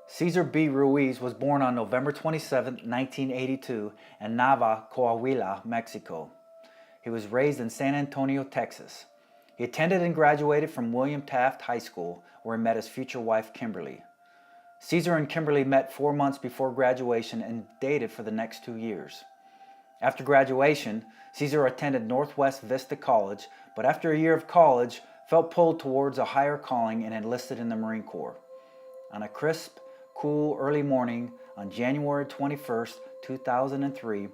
Cesar B. Ruiz was born on November 27, 1982, in Nava, Coahuila, Mexico. He was raised in San Antonio, Texas. He attended and graduated from William Taft High School, where he met his future wife, Kimberly. Cesar and Kimberly met 4 months before graduation and dated for the next 2 years. After graduation, Cesar attended Northwest Vista College, but after a year of college, felt pulled towards a higher calling and enlisted in the Marine Corps. On a crisp, cool early morning on January 21, 2003,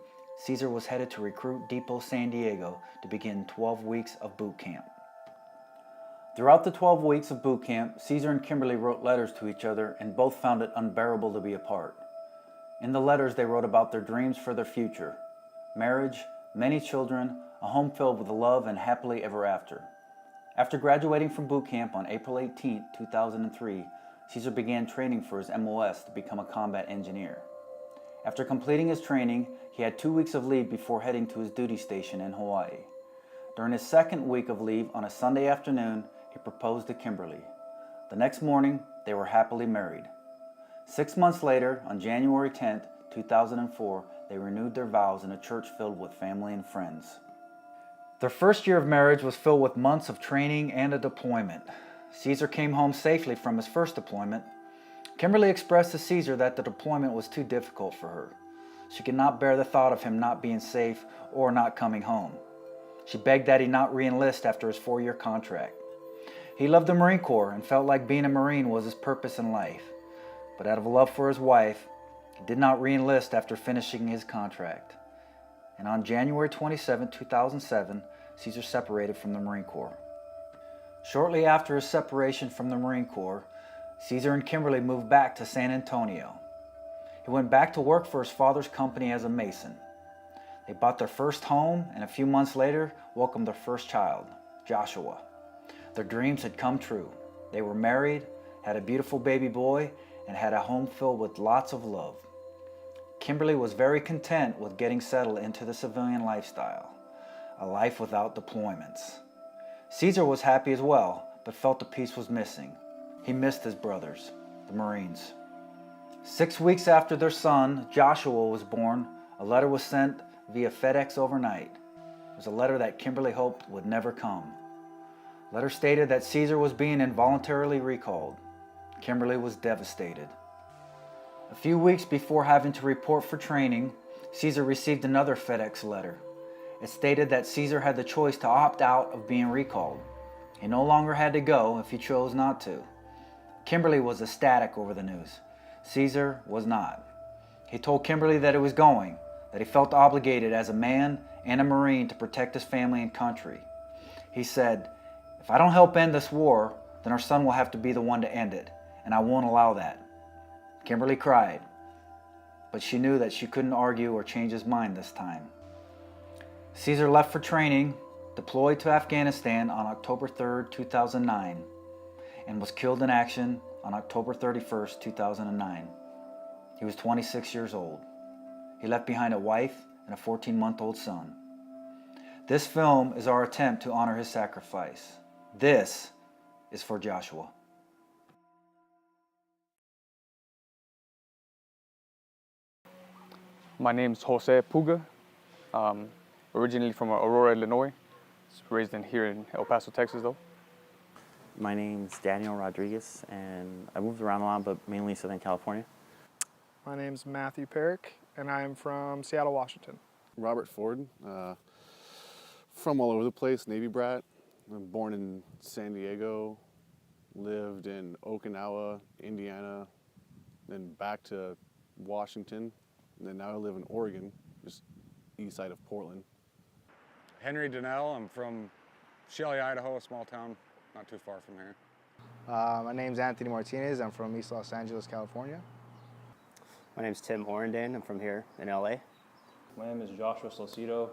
Cesar was headed to Recruit Depot San Diego to begin 12 weeks of boot camp. Throughout the 12 weeks of boot camp, Cesar and Kimberly wrote letters to each other and both found it unbearable to be apart. In the letters, they wrote about their dreams for their future: marriage, many children, a home filled with love, and happily ever after. After graduating from boot camp on April 18, 2003, Cesar began training for his MOS to become a combat engineer. After completing his training, he had 2 weeks of leave before heading to his duty station in Hawaii. During his second week of leave on a Sunday afternoon, he proposed to Kimberly. The next morning, they were happily married. 6 months later, on January 10, 2004, they renewed their vows in a church filled with family and friends. Their first year of marriage was filled with months of training and a deployment. Cesar came home safely from his first deployment. Kimberly expressed to Cesar that the deployment was too difficult for her. She could not bear the thought of him not being safe or not coming home. She begged that he not re-enlist after his 4-year contract. He loved the Marine Corps and felt like being a Marine was his purpose in life. But out of love for his wife, he did not re-enlist after finishing his contract. And on January 27, 2007, Cesar separated from the Marine Corps. Shortly after his separation from the Marine Corps, Cesar and Kimberly moved back to San Antonio. He went back to work for his father's company as a mason. They bought their first home and a few months later welcomed their first child, Joshua. Their dreams had come true. They were married, had a beautiful baby boy, and had a home filled with lots of love. Kimberly was very content with getting settled into the civilian lifestyle, a life without deployments. Cesar was happy as well, but felt the piece was missing. He missed his brothers, the Marines. 6 weeks after their son, Joshua, was born, a letter was sent via FedEx overnight. It was a letter that Kimberly hoped would never come. The letter stated that Cesar was being involuntarily recalled. Kimberly was devastated. A few weeks before having to report for training, Cesar received another FedEx letter. It stated that Cesar had the choice to opt out of being recalled. He no longer had to go if he chose not to. Kimberly was ecstatic over the news. Cesar was not. He told Kimberly that he was going, that he felt obligated as a man and a Marine to protect his family and country. He said, "If I don't help end this war, then our son will have to be the one to end it, and I won't allow that." Kimberly cried, but she knew that she couldn't argue or change his mind this time. Cesar left for training, deployed to Afghanistan on October 3, 2009, and was killed in action on October 31, 2009. He was 26 years old. He left behind a wife and a 14-month-old son. This film is our attempt to honor his sacrifice. This is for Joshua. My name's Jose Puga, originally from Aurora, Illinois. Raised here in El Paso, Texas, though. My name's Daniel Rodriguez, and I moved around a lot, but mainly Southern California. My name's Matthew Perrick, and I'm from Seattle, Washington. Robert Ford, from all over the place, Navy brat. I'm born in San Diego, lived in Okinawa, Indiana, then back to Washington, and then now I live in Oregon, just east side of Portland. Henry Donnell, I'm from Shelley, Idaho, a small town not too far from here. My name's Anthony Martinez. I'm from East Los Angeles, California. My name's Tim Orendane. I'm from here in LA. My name is Joshua Salcido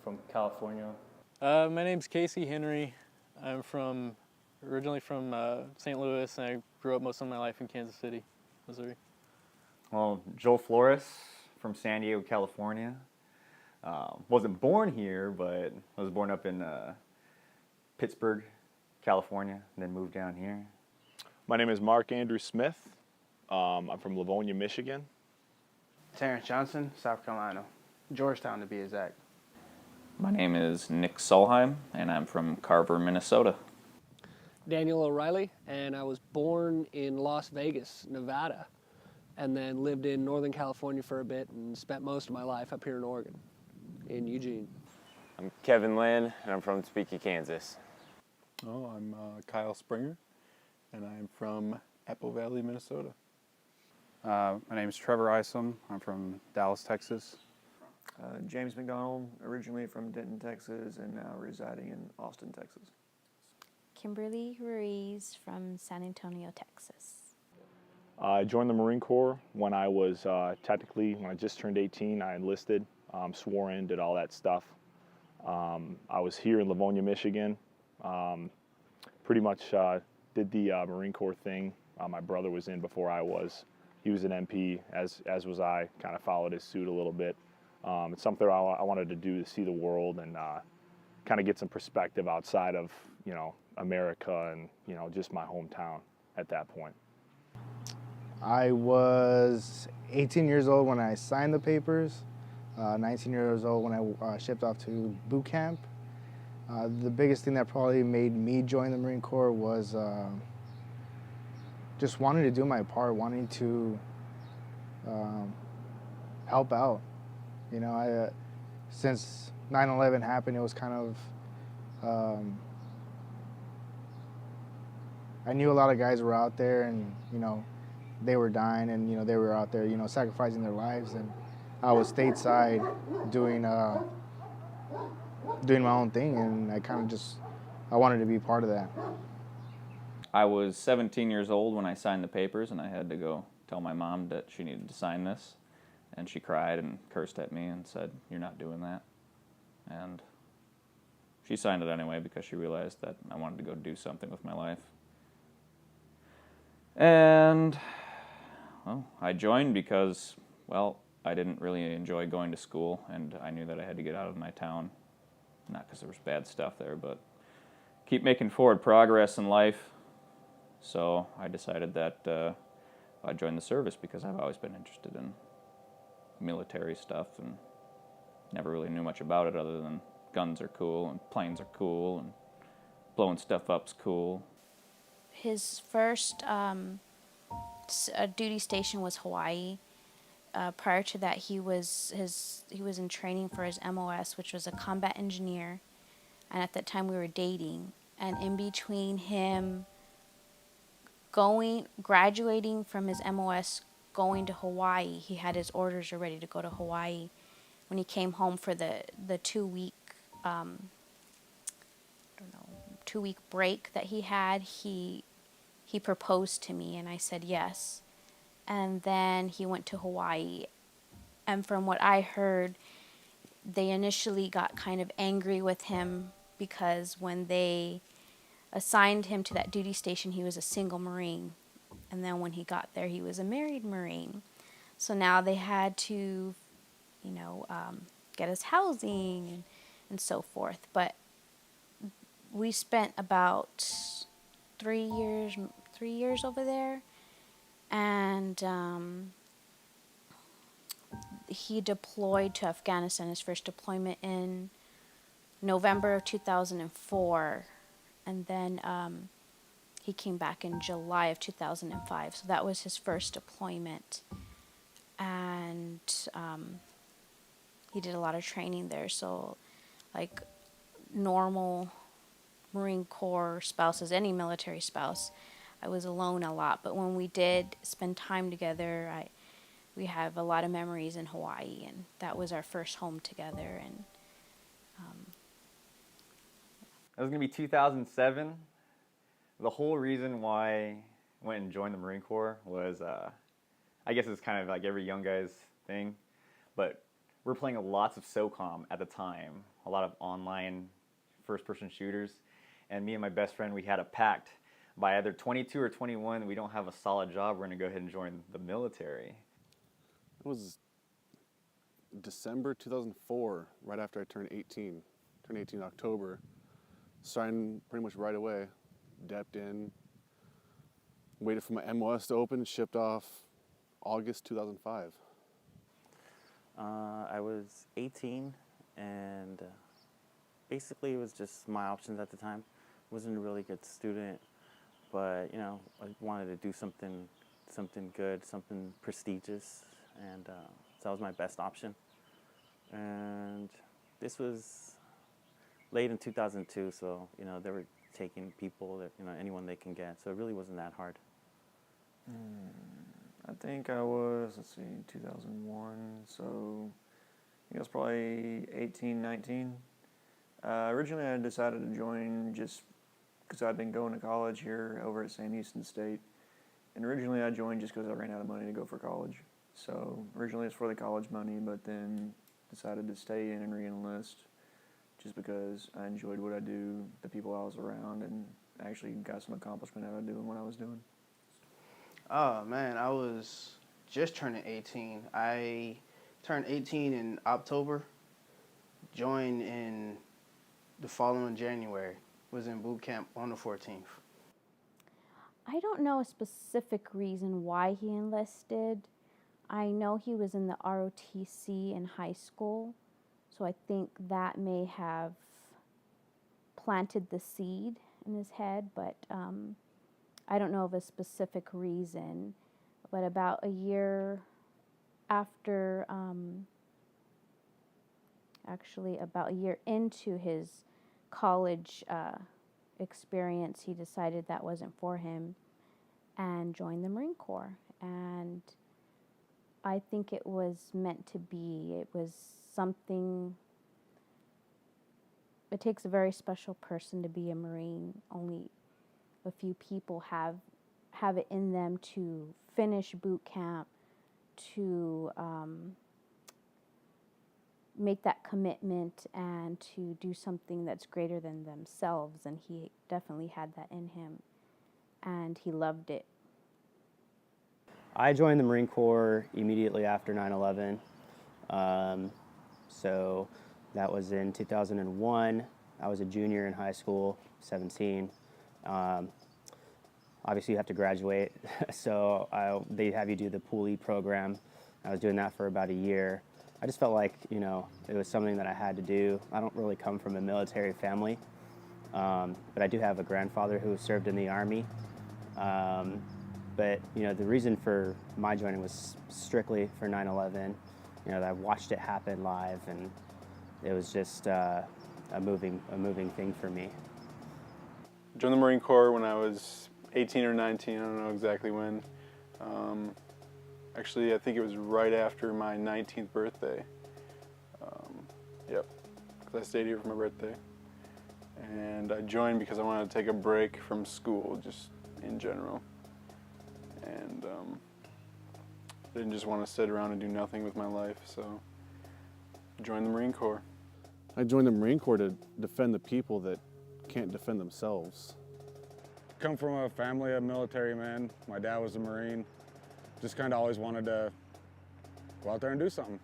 from California. My name's Casey Henry. I'm originally from St. Louis, and I grew up most of my life in Kansas City, Missouri. Well, Joel Flores from San Diego, California. Wasn't born here, but I was born up in Pittsburgh, California, and then moved down here. My name is Mark Andrew Smith. I'm from Livonia, Michigan. Terrence Johnson, South Carolina. Georgetown, to be exact. My name is Nick Solheim, and I'm from Carver, Minnesota. Daniel O'Reilly, and I was born in Las Vegas, Nevada, and then lived in Northern California for a bit and spent most of my life up here in Oregon, in Eugene. I'm Kevin Lynn, and I'm from Topeka, Kansas. Oh, I'm Kyle Springer, and I'm from Apple Valley, Minnesota. My name is Trevor Isom. I'm from Dallas, Texas. James McDonald, originally from Denton, Texas, and now residing in Austin, Texas. Kimberly Ruiz from San Antonio, Texas. I joined the Marine Corps when I was when I just turned 18. I enlisted, swore in, did all that stuff. I was here in Livonia, Michigan. Pretty much did the Marine Corps thing. My brother was in before I was. He was an MP, as was I. Kind of followed his suit a little bit. It's something I wanted to do, to see the world and kind of get some perspective outside of, America and, just my hometown at that point. I was 18 years old when I signed the papers, 19 years old when I shipped off to boot camp. The biggest thing that probably made me join the Marine Corps was just wanting to do my part, wanting to help out. Since 9/11 happened, it was kind of, I knew a lot of guys were out there and, they were dying and, they were out there, sacrificing their lives. And I was stateside doing my own thing, and I wanted to be part of that. I was 17 years old when I signed the papers, and I had to go tell my mom that she needed to sign this. And she cried and cursed at me and said, "You're not doing that." And she signed it anyway because she realized that I wanted to go do something with my life. And, well, I joined because, well, I didn't really enjoy going to school, and I knew that I had to get out of my town. Not because there was bad stuff there, but keep making forward progress in life. So I decided that I'd join the service because I've always been interested in military stuff and never really knew much about it other than guns are cool and planes are cool and blowing stuff up's cool. His first duty station was Hawaii. Prior to that, he was in training for his MOS, which was a combat engineer. And at that time, we were dating. And in between him graduating from his MOS, going to Hawaii, he had his orders ready to go to Hawaii. When he came home for the 2-week, 2-week break that he had, he proposed to me, and I said yes. And then he went to Hawaii. And from what I heard, they initially got kind of angry with him because when they assigned him to that duty station, he was a single Marine. And then when he got there, he was a married Marine. So now they had to, get us housing and so forth. But we spent about 3 years over there. And he deployed to Afghanistan, his first deployment in November of 2004. And then he came back in July of 2005. So that was his first deployment. And he did a lot of training there. So like normal Marine Corps spouses, any military spouse, I was alone a lot. But when we did spend time together, we have a lot of memories in Hawaii. And that was our first home together. And It was going to be 2007. The whole reason why I went and joined the Marine Corps was, I guess it's kind of like every young guy's thing, but we're playing lots of SOCOM at the time, a lot of online first-person shooters, and me and my best friend, we had a pact. By either 22 or 21, we don't have a solid job, we're going to go ahead and join the military. It was December 2004, right after I turned 18. Turned 18 in October. Signed pretty much right away. Depped in. Waited for my MOS to open, shipped off August 2005. I was 18, and basically it was just my options at the time. Wasn't a really good student, but you know, I wanted to do something good, something prestigious, and so that was my best option. And this was late in 2002, so you know they were taking people that, you know, anyone they can get, so it really wasn't that hard. I think I was, let's see, 2001, so I think I was probably 18, 19. Originally I decided to join just because I'd been going to college here over at St. Easton State. And originally I joined just because I ran out of money to go for college. So originally it's for the college money, but then decided to stay in and re-enlist just because I enjoyed what I do, the people I was around, and actually got some accomplishment out of doing what I was doing. Oh man, I was just turning 18. I turned 18 in October, joined in the following January, was in boot camp on the 14th. I don't know a specific reason why he enlisted. I know he was in the ROTC in high school, so I think that may have planted the seed in his head, but I don't know of a specific reason. But about a year after, actually about a year into his college experience, he decided that wasn't for him and joined the Marine Corps. And I think it was meant to be. It was something, it takes a very special person to be a Marine. Only a few people have it in them to finish boot camp, to make that commitment and to do something that's greater than themselves. And he definitely had that in him, and he loved it. I joined the Marine Corps immediately after 9/11. So that was in 2001. I was a junior in high school, 17. Obviously you have to graduate, so they have you do the Pool program. I was doing that for about a year. I just felt like, you know, it was something that I had to do. I don't really come from a military family, but I do have a grandfather who served in the Army. But, you know, the reason for my joining was strictly for 9/11. You know, I watched it happen live, and it was just a moving thing for me. Joined the Marine Corps when I was 18 or 19, I don't know exactly when. Actually, I think it was right after my 19th birthday. Yep, because I stayed here for my birthday. And I joined because I wanted to take a break from school, just in general. And I didn't just want to sit around and do nothing with my life, so joined the Marine Corps. I joined the Marine Corps to defend the people that can't defend themselves. Come from a family of military men. My dad was a Marine. Just kind of always wanted to go out there and do something.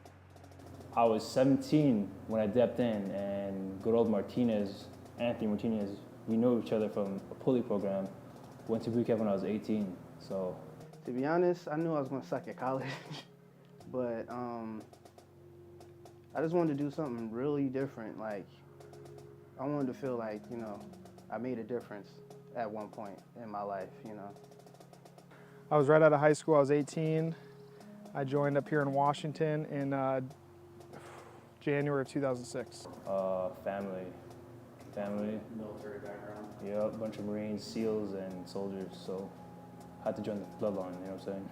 I was 17 when I dipped in, and good old Anthony Martinez, we know each other from a pulley program. Went to boot camp when I was 18, so. To be honest, I knew I was going to suck at college, but I just wanted to do something really different. Like, I wanted to feel like, you know, I made a difference at one point in my life, you know. I was right out of high school. I was 18. I joined up here in Washington in January of 2006. Family. Military background. Yeah, a bunch of Marines, SEALs, and soldiers, so I had to join the bloodline, you know what I'm saying?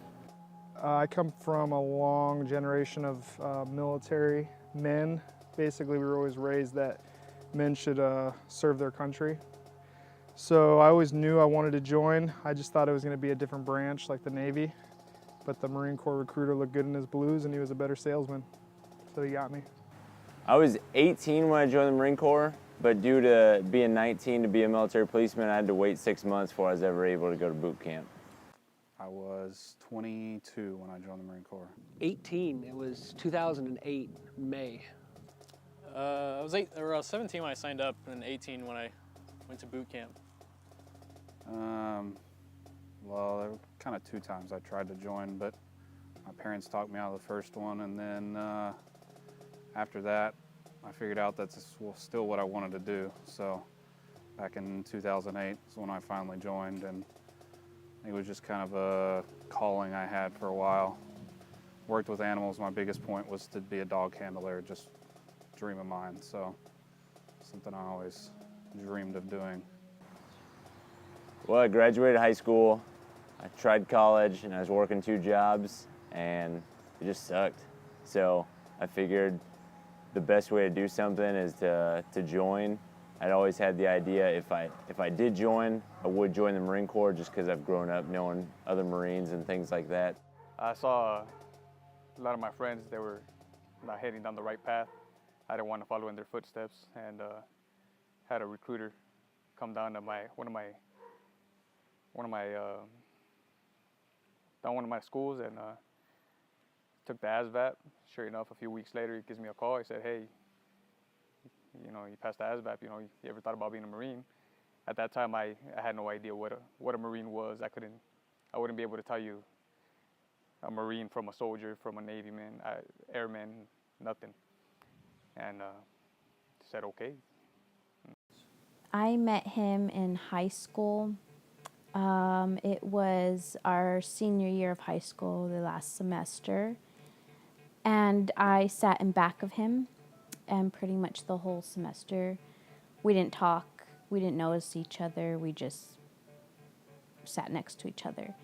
I come from a long generation of military men. Basically, we were always raised that men should serve their country. So I always knew I wanted to join. I just thought it was going to be a different branch like the Navy. But the Marine Corps recruiter looked good in his blues, and he was a better salesman. So he got me. I was 18 when I joined the Marine Corps, but due to being 19 to be a military policeman, I had to wait 6 months before I was ever able to go to boot camp. I was 22 when I joined the Marine Corps. 18, it was 2008, May. I was 17 when I signed up, and 18 when I went to boot camp. Well, there were kind of 2 times I tried to join, but my parents talked me out of the first one, and then after that, I figured out that's still what I wanted to do. So back in 2008 is when I finally joined, and it was just kind of a calling I had for a while. Worked with animals. My biggest point was to be a dog handler, just a dream of mine. So something I always dreamed of doing. Well, I graduated high school, I tried college, and I was working 2 jobs, and it just sucked. So I figured the best way to do something is to join. I'd always had the idea if I did join, I would join the Marine Corps just because I've grown up knowing other Marines and things like that. I saw a lot of my friends, they were not heading down the right path. I didn't want to follow in their footsteps, and had a recruiter come down to one of my schools and took the ASVAB. Sure enough, a few weeks later, he gives me a call. He said, "Hey, you know, you passed the ASVAB. You know, you ever thought about being a Marine?" At that time, I had no idea what a Marine was. I wouldn't be able to tell you a Marine from a soldier, from a Navy man, airman, nothing. And said, okay. I met him in high school. It was our senior year of high school, the last semester. And I sat in back of him, and pretty much the whole semester, we didn't talk, we didn't notice each other, we just sat next to each other.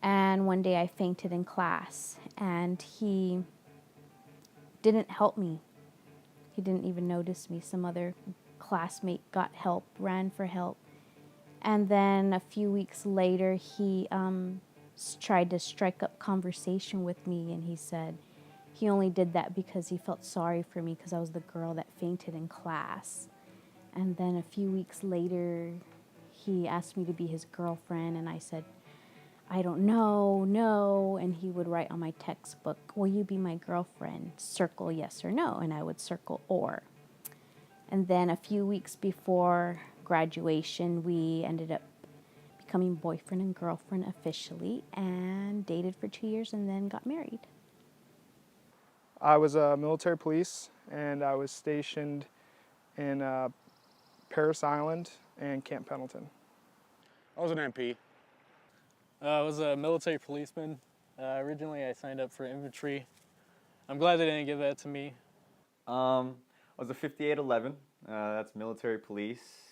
And one day I fainted in class, and he didn't help me. He didn't even notice me. Some other classmate got help, ran for help. And then a few weeks later, he tried to strike up conversation with me, and he said he only did that because he felt sorry for me because I was the girl that fainted in class. And then a few weeks later, he asked me to be his girlfriend, and I said, I don't know, no. And he would write on my textbook, will you be my girlfriend? Circle yes or no, and I would circle or. And then a few weeks before graduation, we ended up becoming boyfriend and girlfriend officially and dated for 2 years and then got married. I was a military police, and I was stationed in Parris Island and Camp Pendleton. I was an MP. I was a military policeman. Originally, I signed up for infantry. I'm glad they didn't give that to me. I was a 5811. That's military police.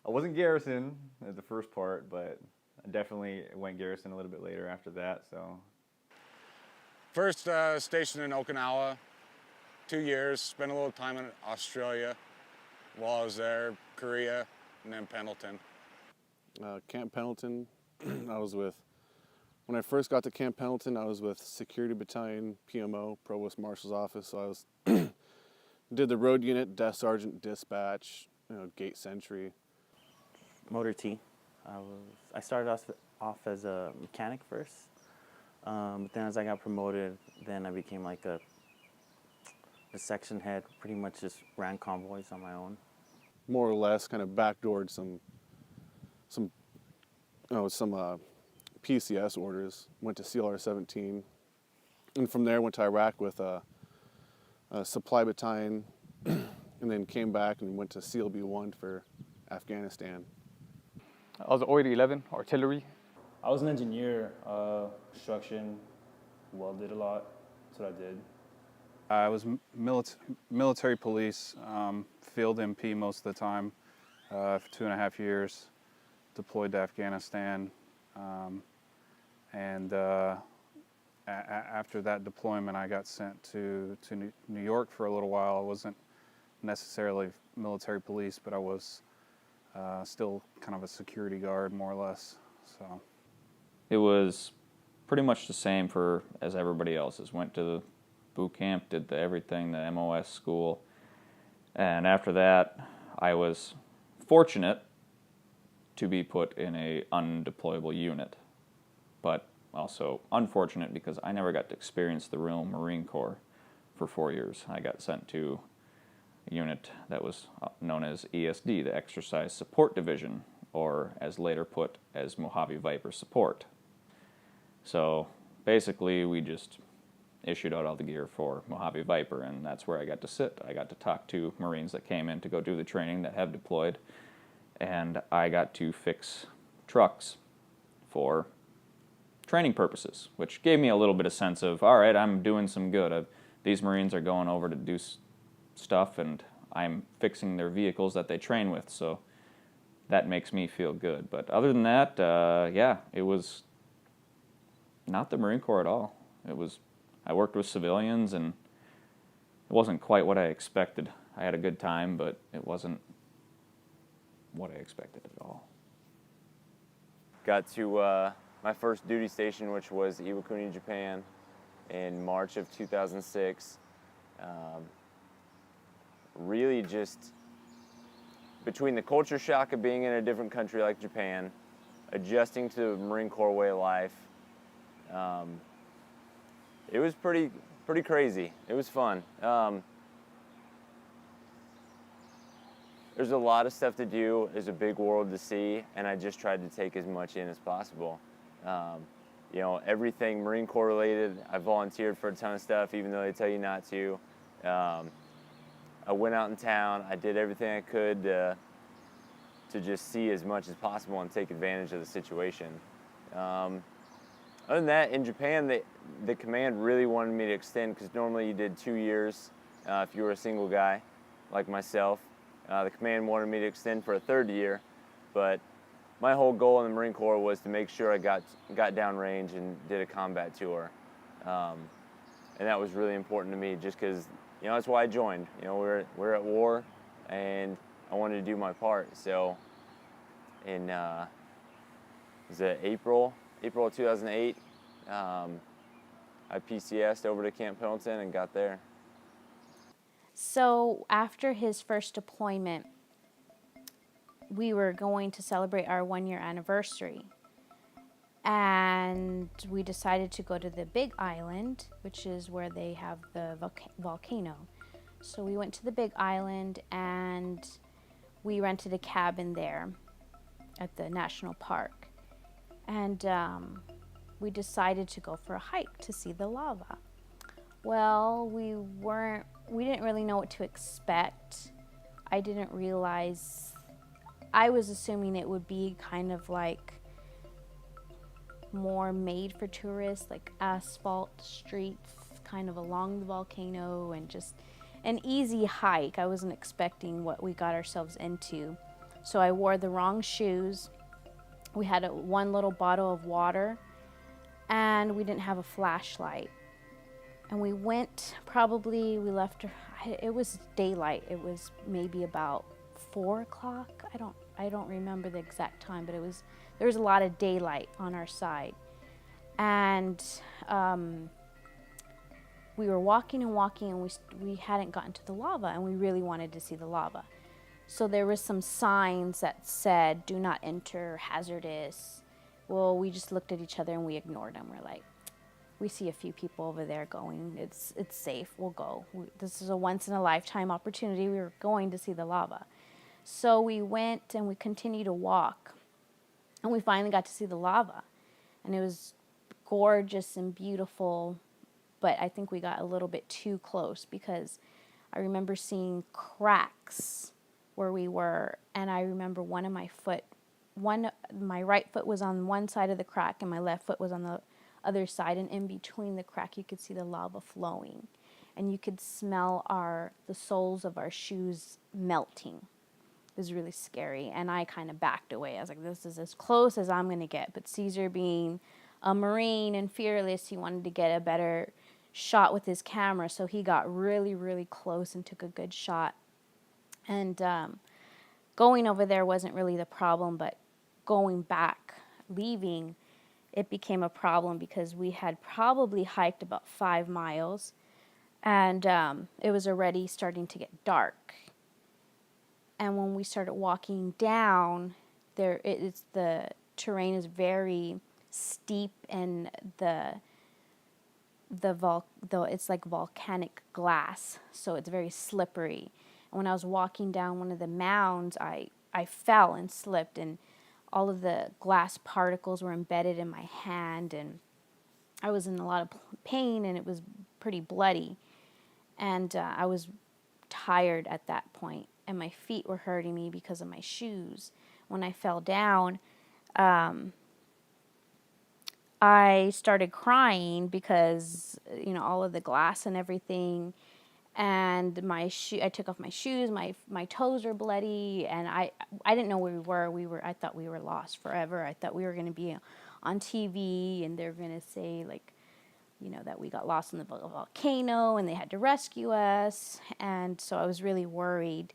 I wasn't garrison at the first part, but I definitely went garrison a little bit later after that. So, First stationed in Okinawa, 2 years. Spent a little time in Australia while I was there, Korea, and then Pendleton. Camp Pendleton, when I first got to Camp Pendleton, I was with Security Battalion, PMO, Provost Marshal's Office. So I was did the road unit, desk sergeant, dispatch, gate sentry. Motor T. I started off as a mechanic first, but then as I got promoted, then I became like a section head. Pretty much just ran convoys on my own. More or less, kind of backdoored some PCS orders. Went to CLR-17, and from there went to Iraq with a supply battalion, and then came back and went to CLB-1 for Afghanistan. I was OID 11, artillery. I was an engineer, construction, welded a lot. That's what I did. I was military police, field MP most of the time, for 2.5 years, deployed to Afghanistan, and after that deployment I got sent to New York for a little while. I wasn't necessarily military police, but I was still kind of a security guard, more or less. So it was pretty much the same as everybody else's. Went to the boot camp, did everything, the MOS school, and after that I was fortunate to be put in a undeployable unit, but also unfortunate because I never got to experience the real Marine Corps for 4 years. I got sent to a unit that was known as ESD, the Exercise Support Division, or as later put as Mojave Viper support. So basically we just issued out all the gear for Mojave Viper, and that's where I got to sit. I got to talk to Marines that came in to go do the training that have deployed, and I got to fix trucks for training purposes, which gave me a little bit of sense of, all right, I'm doing some good. These Marines are going over to do stuff, and I'm fixing their vehicles that they train with, so that makes me feel good. But other than that, yeah, it was not the Marine Corps at all. I worked with civilians, and it wasn't quite what I expected. I had a good time, but it wasn't what I expected at all. Got to my first duty station, which was Iwakuni, Japan, in March of 2006. Really just between the culture shock of being in a different country like Japan, adjusting to the Marine Corps way of life, it was pretty crazy. It was fun. There's a lot of stuff to do. There's a big world to see, and I just tried to take as much in as possible. You know, everything Marine Corps related. I volunteered for a ton of stuff, even though they tell you not to. I went out in town. I did everything I could to just see as much as possible and take advantage of the situation. Other than that, in Japan, the command really wanted me to extend, because normally you did 2 years if you were a single guy like myself. The command wanted me to extend for a third year, but my whole goal in the Marine Corps was to make sure I got downrange and did a combat tour. And that was really important to me, just because, you know, that's why I joined. You know, we're at war, and I wanted to do my part. So in was it April of 2008, I PCS'd over to Camp Pendleton and got there. So after his first deployment, we were going to celebrate our 1-year anniversary. And we decided to go to the Big Island, which is where they have the volcano. So we went to the Big Island, and we rented a cabin there at the national park. And we decided to go for a hike to see the lava. Well, we didn't really know what to expect. I didn't realize, I was assuming it would be kind of like more made for tourists, like asphalt streets kind of along the volcano, and just an easy hike. I wasn't expecting what we got ourselves into. So I wore the wrong shoes. We had one little bottle of water, and we didn't have a flashlight. And we went, we left, it was daylight. It was maybe about 4 o'clock. I don't remember the exact time, but there was a lot of daylight on our side. And we were walking and walking, and we hadn't gotten to the lava, and we really wanted to see the lava. So there was some signs that said, "Do not enter, hazardous." Well, we just looked at each other and we ignored them. We're like, we see a few people over there going, it's safe, we'll go. This is a once-in-a-lifetime opportunity. We were going to see the lava. So we went and we continued to walk, and we finally got to see the lava. And it was gorgeous and beautiful, but I think we got a little bit too close, because I remember seeing cracks where we were, and I remember my right foot was on one side of the crack and my left foot was on the other side, and in between the crack you could see the lava flowing, and you could smell the soles of our shoes melting. It was really scary, and I kind of backed away. I was like, this is as close as I'm going to get. But Caesar, being a Marine and fearless, he wanted to get a better shot with his camera, so he got really, really close and took a good shot. And going over there wasn't really the problem, but going back, leaving, it became a problem, because we had probably hiked about 5 miles, and it was already starting to get dark. And when we started walking down, the terrain is very steep, and it's like volcanic glass, so it's very slippery. And when I was walking down one of the mounds, I fell and slipped, and all of the glass particles were embedded in my hand, and I was in a lot of pain, and it was pretty bloody. And I was tired at that point, and my feet were hurting me because of my shoes. When I fell down, I started crying because, you know, all of the glass and everything. And I took off my shoes. My toes are bloody, and I didn't know where we were. I thought we were lost forever. I thought we were going to be on TV, and they're going to say, like, you know, that we got lost in the volcano and they had to rescue us. And so I was really worried.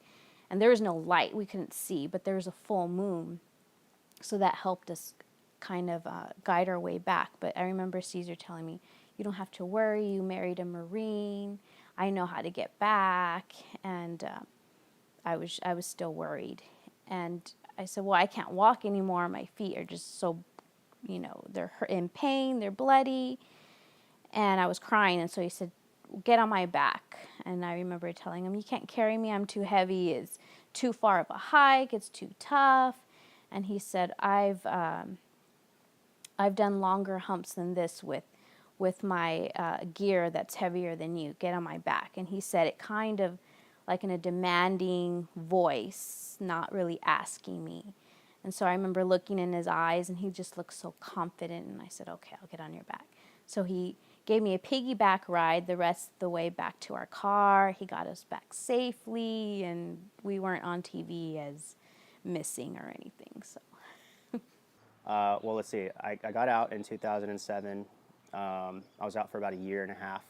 And there was no light. We couldn't see, but there was a full moon. So that helped us kind of guide our way back. But I remember Caesar telling me, you don't have to worry. You married a Marine. I know how to get back. And I was still worried. And I said, well, I can't walk anymore. My feet are just so, you know, they're in pain. They're bloody. And I was crying, and so he said, get on my back. And I remember telling him, you can't carry me, I'm too heavy, it's too far of a hike, it's too tough. And he said, I've done longer humps than this with my gear that's heavier than you. Get on my back. And he said it kind of like in a demanding voice, not really asking me. And so I remember looking in his eyes, and he just looked so confident, and I said, okay, I'll get on your back. So he gave me a piggyback ride the rest of the way back to our car. He got us back safely, and we weren't on TV as missing or anything. So, well, let's see. I got out in 2007. I was out for about a year and a half,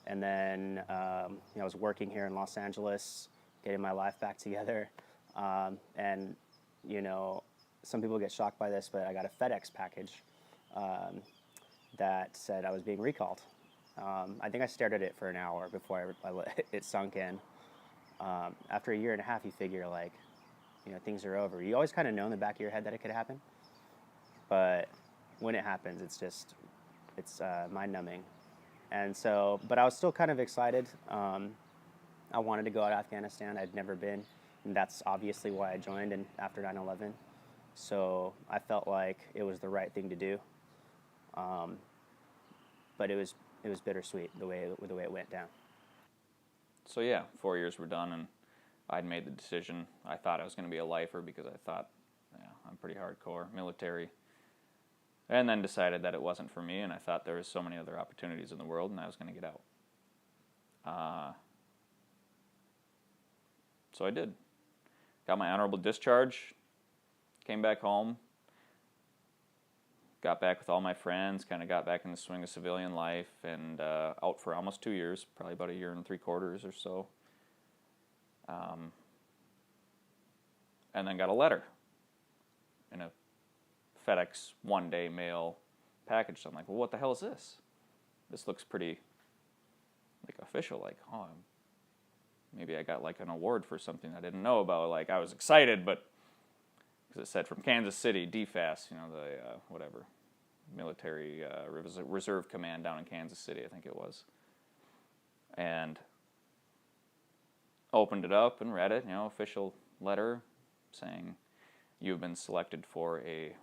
and then you know, I was working here in Los Angeles, getting my life back together. And you know, some people get shocked by this, but I got a FedEx package that said I was being recalled. I think I stared at it for an hour before it sunk in. After a year and a half, you figure, like, you know, things are over. You always kind of know in the back of your head that it could happen, but when it happens, it's mind-numbing. And so, but I was still kind of excited. I wanted to go out to Afghanistan. I'd never been, and that's obviously why I joined after 9/11. So I felt like it was the right thing to do. But it was bittersweet the way it went down. So yeah, 4 years were done, and I'd made the decision. I thought I was going to be a lifer because I thought, yeah, I'm pretty hardcore, military. And then decided that it wasn't for me, and I thought there was so many other opportunities in the world, and I was going to get out. So I did. Got my honorable discharge, came back home, got back with all my friends, kind of got back in the swing of civilian life, and out for almost 2 years, probably about 1 3/4 or so. And then got a letter in a FedEx one-day mail package. So I'm like, well, what the hell is this? This looks pretty, like, official. Like, oh, maybe I got, like, an award for something I didn't know about. Like, I was excited, but because it said from Kansas City, DFAS, you know, the whatever, military reserve command down in Kansas City, I think it was. And opened it up and read it, you know, official letter saying you've been selected for a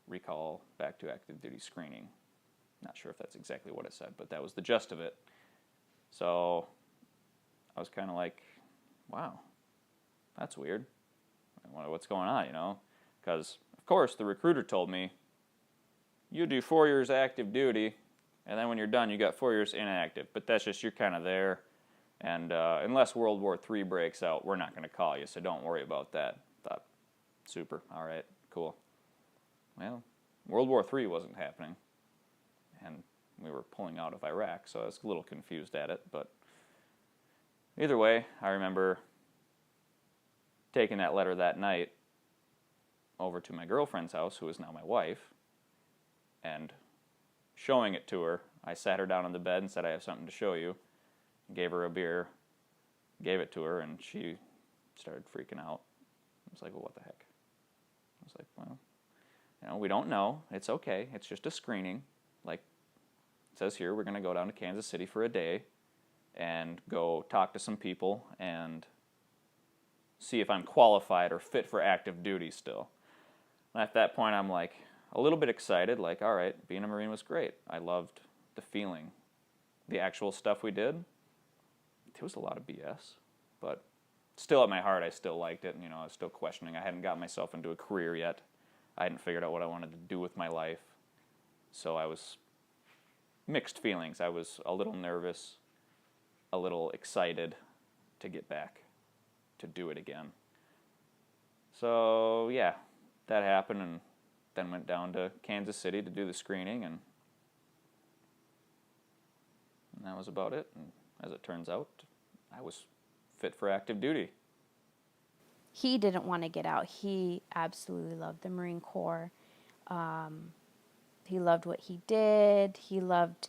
recall back to active duty screening. Not sure if that's exactly what it said, but that was the gist of it. So I was kind of like, wow, that's weird. What's going on, you know? Because, of course, the recruiter told me, you do 4 years active duty, and then when you're done, you got 4 years inactive. But that's just, you're kind of there. And unless World War III breaks out, we're not going to call you, so don't worry about that. Thought, super, all right, cool. Well, World War III wasn't happening, and we were pulling out of Iraq, so I was a little confused at it. But either way, I remember taking that letter that night over to my girlfriend's house, who is now my wife, and showing it to her. I sat her down on the bed and said, I have something to show you. Gave her a beer, gave it to her, and she started freaking out. I was like, well, what the heck? I was like, well, you know, we don't know. It's okay. It's just a screening. Like it says here, we're going to go down to Kansas City for a day and go talk to some people and see if I'm qualified or fit for active duty still. And at that point, I'm like a little bit excited, like, all right, being a Marine was great. I loved the feeling. The actual stuff we did, it was a lot of BS. But still at my heart, I still liked it. And, I was still questioning. I hadn't got myself into a career yet. I hadn't figured out what I wanted to do with my life. So I was mixed feelings. I was a little nervous, a little excited to get back, to do it again. So, yeah, that happened, and then went down to Kansas City to do the screening, and that was about it. And as it turns out, I was fit for active duty. He didn't want to get out. He absolutely loved the Marine Corps. He loved what he did. He loved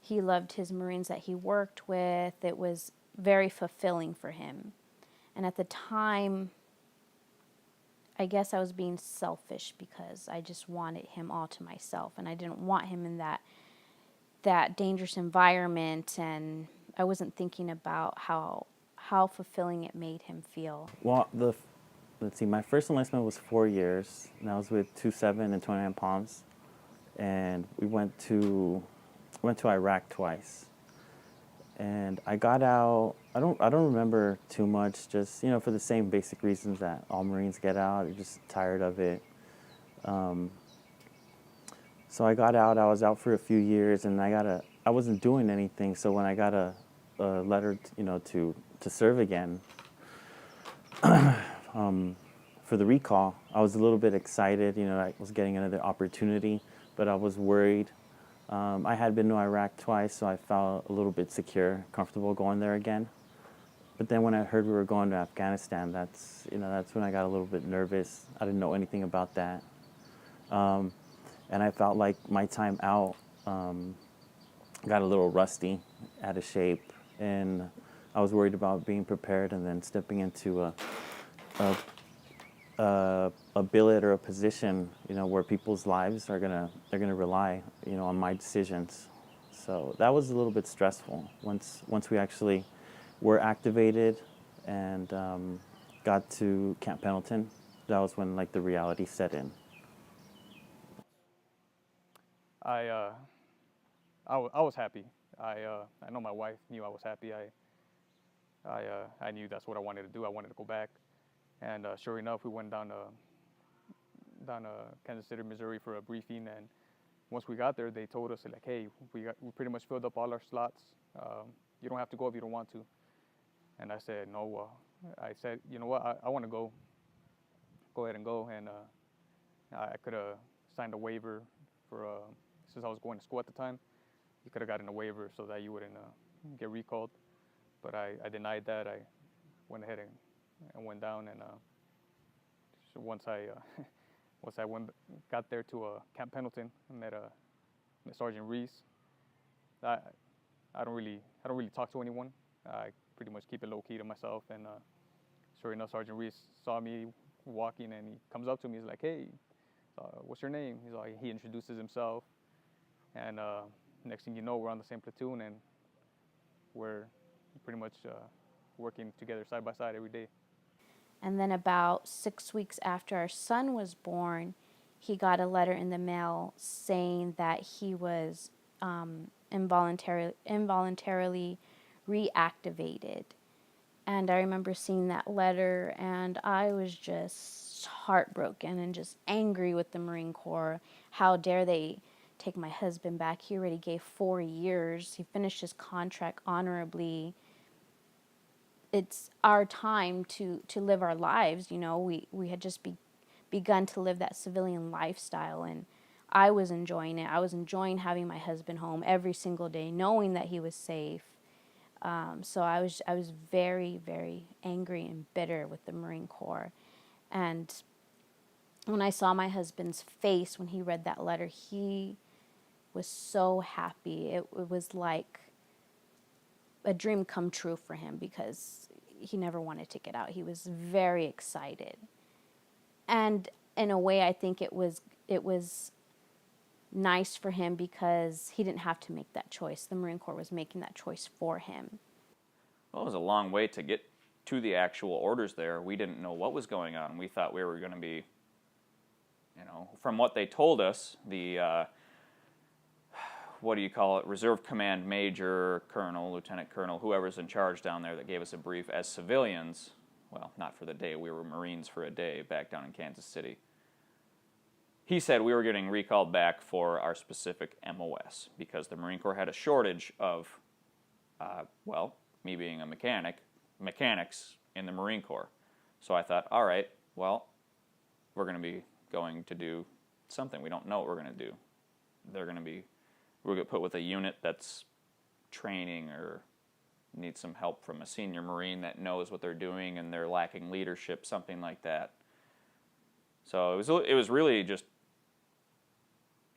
his Marines that he worked with. It was very fulfilling for him. And at the time, I guess I was being selfish because I just wanted him all to myself, and I didn't want him in that dangerous environment, and I wasn't thinking about how fulfilling it made him feel. Well, let's see, my first enlistment was 4 years, and I was with 2-7 and 29 Palms, and we went to Iraq twice. And I got out, I don't remember too much, just, for the same basic reasons that all Marines get out. You're just tired of it. So I got out, I was out for a few years, and I wasn't doing anything. So when I got a letter, to serve again, for the recall, I was a little bit excited. I was getting another opportunity, but I was worried. I had been to Iraq twice, so I felt a little bit secure, comfortable going there again. But then when I heard we were going to Afghanistan, that's when I got a little bit nervous. I didn't know anything about that. And I felt like my time out got a little rusty, out of shape, and I was worried about being prepared and then stepping into a billet or a position, where people's lives they're gonna rely, on my decisions. So that was a little bit stressful. Once we actually were activated and got to Camp Pendleton, that was when the reality set in. I was happy. I know my wife knew I was happy. I knew that's what I wanted to do. I wanted to go back, and sure enough, we went down to Kansas City, Missouri for a briefing. And once we got there, they told us like, hey, we pretty much filled up all our slots. You don't have to go if you don't want to. And I said no. I said, you know what, I want to go. Go ahead and go. And I could have signed a waiver for since I was going to school at the time. You could have gotten a waiver so that you wouldn't get recalled. But I denied that. I went ahead and went down. And so once I got there to Camp Pendleton, I met Sergeant Reese. I don't really talk to anyone. I pretty much keep it low key to myself. And sure enough, Sergeant Reese saw me walking, and he comes up to me. He's like, "Hey, what's your name?" He introduces himself, and next thing you know, we're on the same platoon, and we're pretty much working together side by side every day. And then about 6 weeks after our son was born, he got a letter in the mail saying that he was involuntarily reactivated. And I remember seeing that letter, and I was just heartbroken and just angry with the Marine Corps. How dare they take my husband back? He already gave 4 years. He finished his contract honorably. It's our time to live our lives. We had just begun to live that civilian lifestyle, and I was enjoying it. I was enjoying having my husband home every single day, knowing that he was safe. So I was very, very angry and bitter with the Marine Corps. And when I saw my husband's face when he read that letter, he was so happy. It was like a dream come true for him because he never wanted to get out. He was very excited. And in a way, I think it was nice for him because he didn't have to make that choice. The Marine Corps was making that choice for him. Well, it was a long way to get to the actual orders there. We didn't know what was going on. We thought we were going to be you know, from what they told us, the what do you call it, Reserve Command Major, Colonel, Lieutenant Colonel, whoever's in charge down there that gave us a brief as civilians, well, not for the day, we were Marines for a day back down in Kansas City. He said we were getting recalled back for our specific MOS because the Marine Corps had a shortage of, well, me being a mechanics in the Marine Corps. So I thought, all right, well, we're going to be going to do something. We don't know what we're going to do. We're going to get put with a unit that's training or needs some help from a senior Marine that knows what they're doing and they're lacking leadership, something like that. So it was really just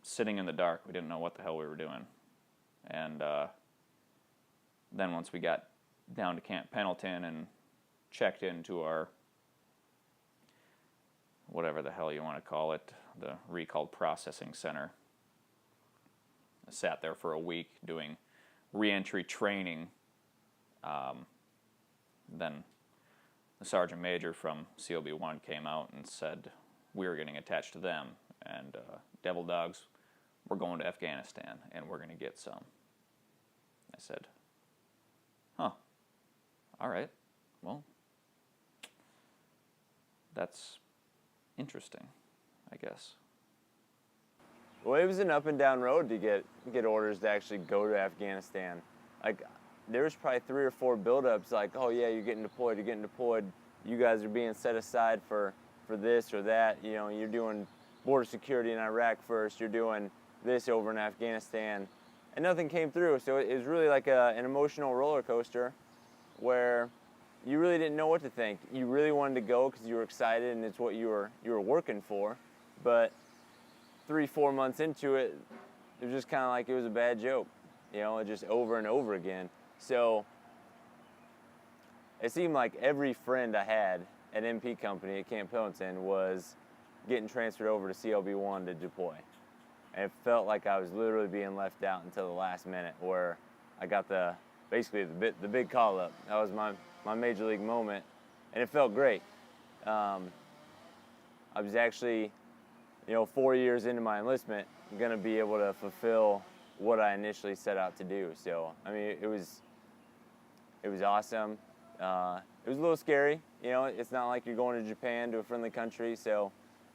sitting in the dark. We didn't know what the hell we were doing. And then once we got down to Camp Pendleton and checked into our, whatever the hell you want to call it, the recalled processing center, I sat there for a week doing reentry training. Then the Sergeant Major from CLB-1 came out and said we were getting attached to them, and Devil Dogs, we're going to Afghanistan, and we're going to get some. I said, huh, all right, well, that's interesting, I guess. Well, it was an up and down road to get orders to actually go to Afghanistan. Like, there was probably 3 or 4 buildups. Like, oh yeah, you're getting deployed. You're getting deployed. You guys are being set aside for this or that. You know, you're doing border security in Iraq first. You're doing this over in Afghanistan, and nothing came through. So it was really like an emotional roller coaster, where you really didn't know what to think. You really wanted to go because you were excited and it's what you were working for, but 3-4 months into it, it was just kind of like it was a bad joke, you know, just over and over again. So it seemed like every friend I had at MP Company at Camp Pendleton was getting transferred over to CLB-1 to deploy. And it felt like I was literally being left out until the last minute, where I got basically the big call up. That was my major league moment, and it felt great. I was actually, 4 years into my enlistment, going to be able to fulfill what I initially set out to do. So, I mean, it was awesome. It was a little scary. It's not like you're going to Japan, to a friendly country, so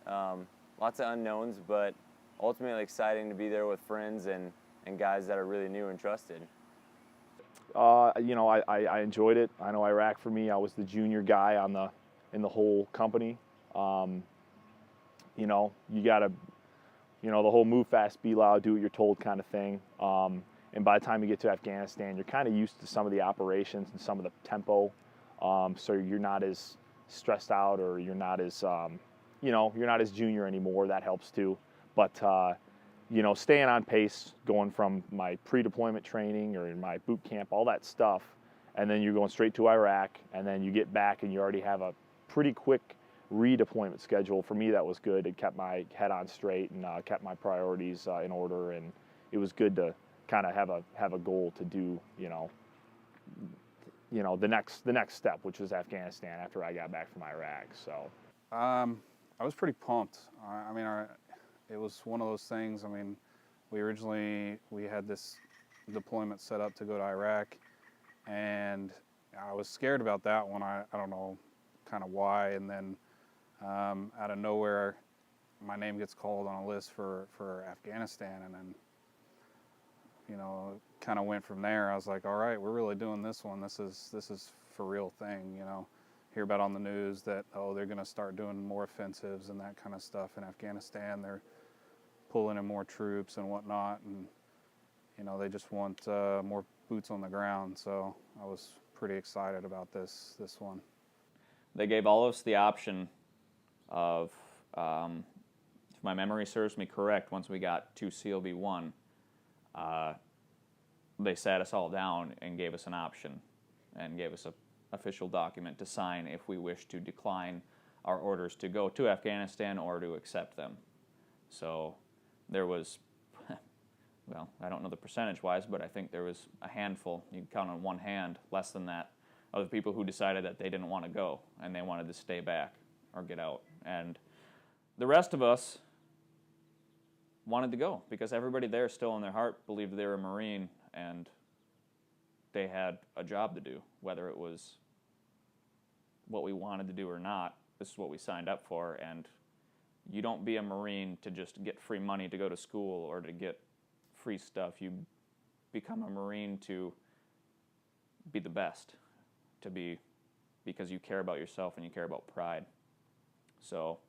lots of unknowns, but ultimately exciting to be there with friends and guys that are really new and trusted. I enjoyed it. I know Iraq, for me, I was the junior guy in the whole company. You gotta, the whole move fast, be loud, do what you're told kind of thing. And by the time you get to Afghanistan, you're kind of used to some of the operations and some of the tempo. So you're not as stressed out, or you're not as, you're not as junior anymore. That helps too. But, staying on pace, going from my pre-deployment training or in my boot camp, all that stuff, and then you're going straight to Iraq, and then you get back and you already have a pretty quick redeployment schedule. For me, that was good. It kept my head on straight and kept my priorities in order, and it was good to kind of have a goal to do, the next step, which was Afghanistan after I got back from Iraq. So I was pretty pumped. It was one of those things. I mean, we had this deployment set up to go to Iraq, and I was scared about that one. I don't know kind of why, and then out of nowhere, my name gets called on a list for Afghanistan, and then kind of went from there. I was like, all right, we're really doing this one. This is for real thing. Hear about on the news that, oh, they're going to start doing more offensives and that kind of stuff in Afghanistan. They're pulling in more troops and whatnot, and they just want more boots on the ground. So I was pretty excited about this one. They gave all of us the option of, if my memory serves me correct, once we got to CLB-1, they sat us all down and gave us an option and gave us an official document to sign if we wish to decline our orders to go to Afghanistan or to accept them. So there was, well, I don't know the percentage-wise, but I think there was a handful, you can count on one hand, less than that, of the people who decided that they didn't want to go and they wanted to stay back or get out. And the rest of us, wanted to go because everybody there still in their heart believed they were a Marine and they had a job to do, whether it was what we wanted to do or not. This is what we signed up for, and you don't be a Marine to just get free money to go to school or to get free stuff. You become a Marine to be the best, because you care about yourself and you care about pride. So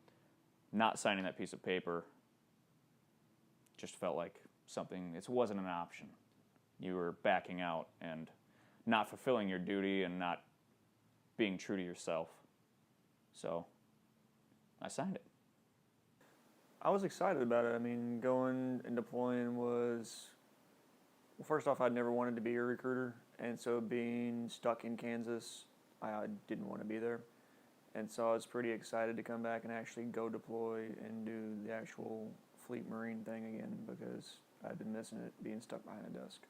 not signing that piece of paper just felt like something, it wasn't an option. You were backing out and not fulfilling your duty and not being true to yourself. So I signed it. I was excited about it. I mean, going and deploying was, well, first off, I'd never wanted to be a recruiter, and so being stuck in Kansas, I didn't want to be there. And so I was pretty excited to come back and actually go deploy and do the actual Fleet Marine thing again, because I'd been missing it, being stuck behind a desk.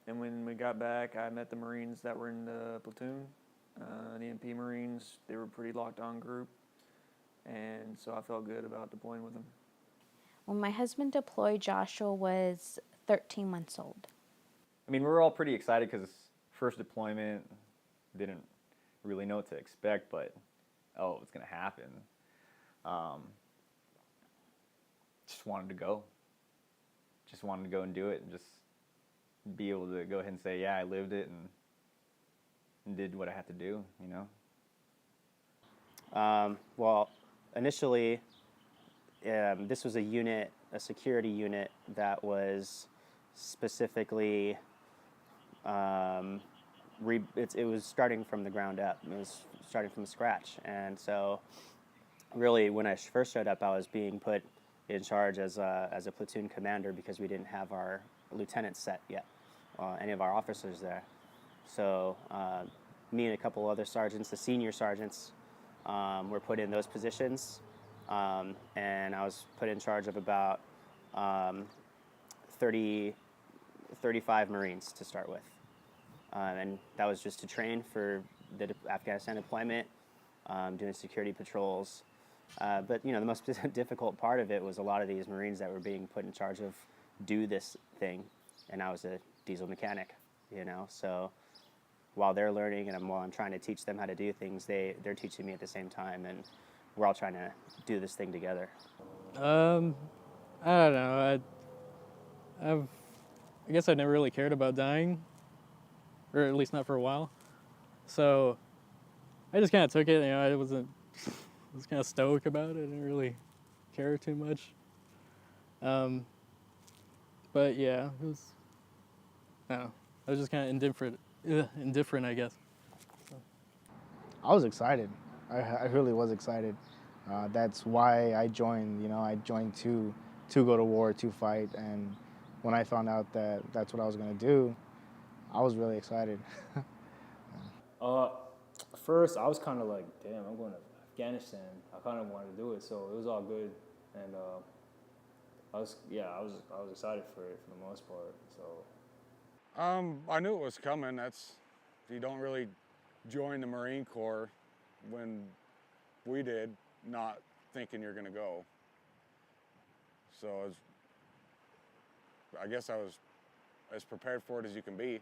And when we got back, I met the Marines that were in the platoon, the MP Marines. They were a pretty locked-on group, and so I felt good about deploying with them. When my husband deployed, Joshua was 13 months old. I mean, we were all pretty excited because first deployment, didn't really know what to expect, but oh, it was going to happen. Just wanted to go. Just wanted to go and do it and just be able to go ahead and say, yeah, I lived it and did what I had to do, you know? Well, initially, this was a unit, a security unit that was specifically, it was starting from the ground up. It was starting from scratch. And so really, when I first showed up, I was being put in charge as a platoon commander because we didn't have our lieutenants set yet, any of our officers there. So me and a couple other sergeants, the senior sergeants, were put in those positions. And I was put in charge of about 35 Marines to start with. And that was just to train for the Afghanistan deployment, doing security patrols. But you know, the most difficult part of it was a lot of these Marines that were being put in charge of do this thing, and I was a diesel mechanic, you know. So while they're learning and while I'm trying to teach them how to do things, they're teaching me at the same time, and we're all trying to do this thing together. I don't know. I guess I never really cared about dying, or at least not for a while. So I just kind of took it. You know, I was kind of stoic about it. I didn't really care too much. But yeah, it was. I don't know. I was just kind of indifferent, I guess. So. I was excited. I really was excited. That's why I joined. You know, I joined to go to war, to fight, and when I found out that that's what I was going to do, I was really excited. First, I was kind of like, damn, I'm going to Afghanistan. I kind of wanted to do it, so it was all good, and I was excited for it for the most part. So. I knew it was coming. You don't really join the Marine Corps when we did, not thinking you're going to go. So I guess I was as prepared for it as you can be.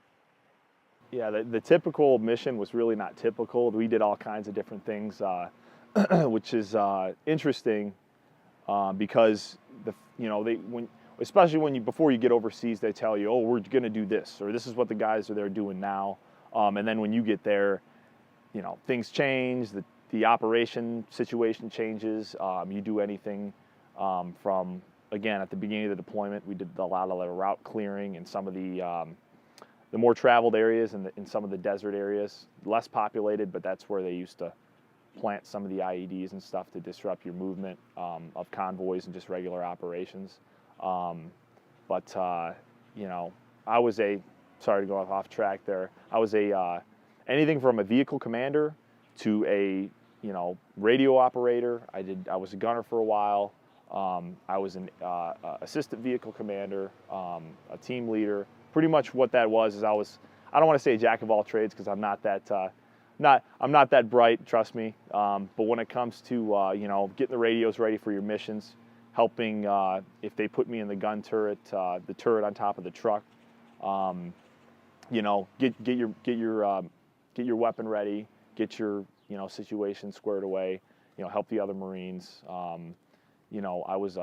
Yeah, the typical mission was really not typical. We did all kinds of different things, which is interesting because especially before you get overseas, they tell you, oh, we're going to do this, or this is what the guys are there doing now. And then when you get there, you know, things change. The operation situation changes. You do anything from, again, at the beginning of the deployment, we did a lot of route clearing in some of the more traveled areas and in some of the desert areas, less populated, but that's where they used to plant some of the IEDs and stuff to disrupt your movement of convoys and just regular operations. You know, I was sorry to go off track there. I was anything from a vehicle commander to a, you know, radio operator. I was a gunner for a while. I was an assistant vehicle commander, a team leader. Pretty much what that was is I don't want to say a jack of all trades because I'm not that I'm not that bright, trust me. But when it comes to you know, getting the radios ready for your missions, helping if they put me in the gun turret, the turret on top of the truck. You know, get your weapon ready, get your situation squared away. You know, help the other Marines. You know, I was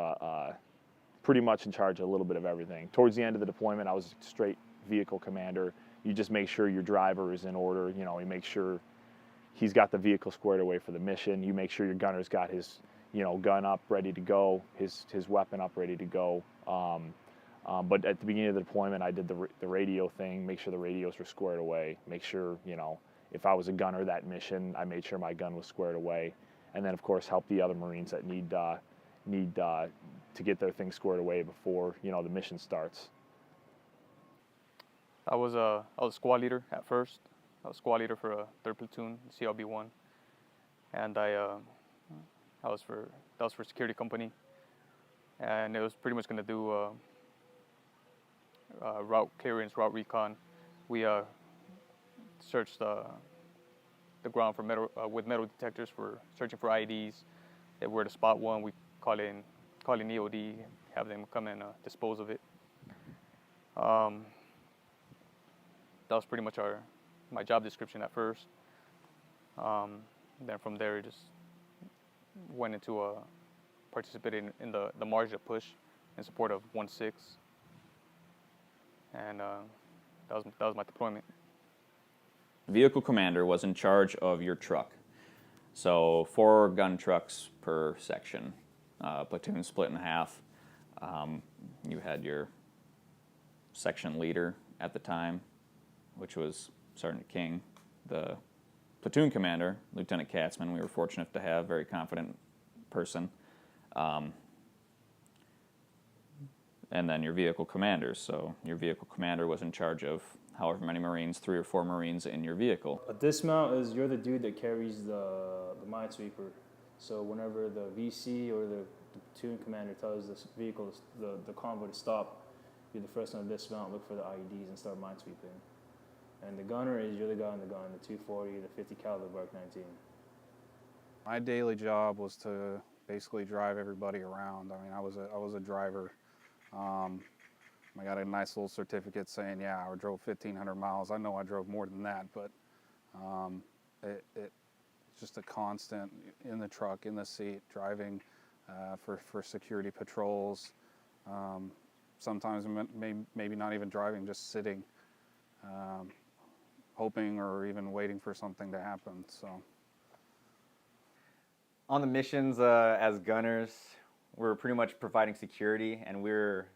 pretty much in charge of a little bit of everything. Towards the end of the deployment, I was straight vehicle commander. You just make sure your driver is in order. You know, you make sure he's got the vehicle squared away for the mission. You make sure your gunner's got his gun up, ready to go, his weapon up, ready to go. But at the beginning of the deployment, I did the radio thing, make sure the radios were squared away, make sure, if I was a gunner that mission, I made sure my gun was squared away. And then, of course, help the other Marines that need to get their things squared away before, the mission starts. I was squad leader at first. I was squad leader for a 3rd platoon, CLB-1, and that was for security company, and it was pretty much going to do route clearance, route recon. We searched the ground for with metal detectors for searching for IEDs. If we're to spot one, we call in EOD, have them come and dispose of it. That was pretty much my job description at first. Then from there, just went into participating in the Marja push in support of 1-6, and that was my deployment. Vehicle commander was in charge of your truck. So 4 gun trucks per section, platoon split in half. You had your section leader at the time, which was Sergeant King. The platoon commander, Lieutenant Katzman, we were fortunate to have, very confident person. And then your vehicle commanders. So your vehicle commander was in charge of however many Marines, 3 or 4 Marines in your vehicle. A dismount is you're the dude that carries the minesweeper. So whenever the VC or the platoon commander tells the vehicle, the convoy to stop, you're the first one to dismount, look for the IEDs, and start minesweeping. And the gunner is you're the guy on the gun, the 240, the 50 caliber Mark 19. My daily job was to basically drive everybody around. I mean, I was a driver. I got a nice little certificate saying, yeah, I drove 1,500 miles. I know I drove more than that, but it's just a constant in the truck, in the seat, driving for security patrols. Sometimes maybe not even driving, just sitting, hoping or even waiting for something to happen. So, on the missions as gunners, we're pretty much providing security, and we're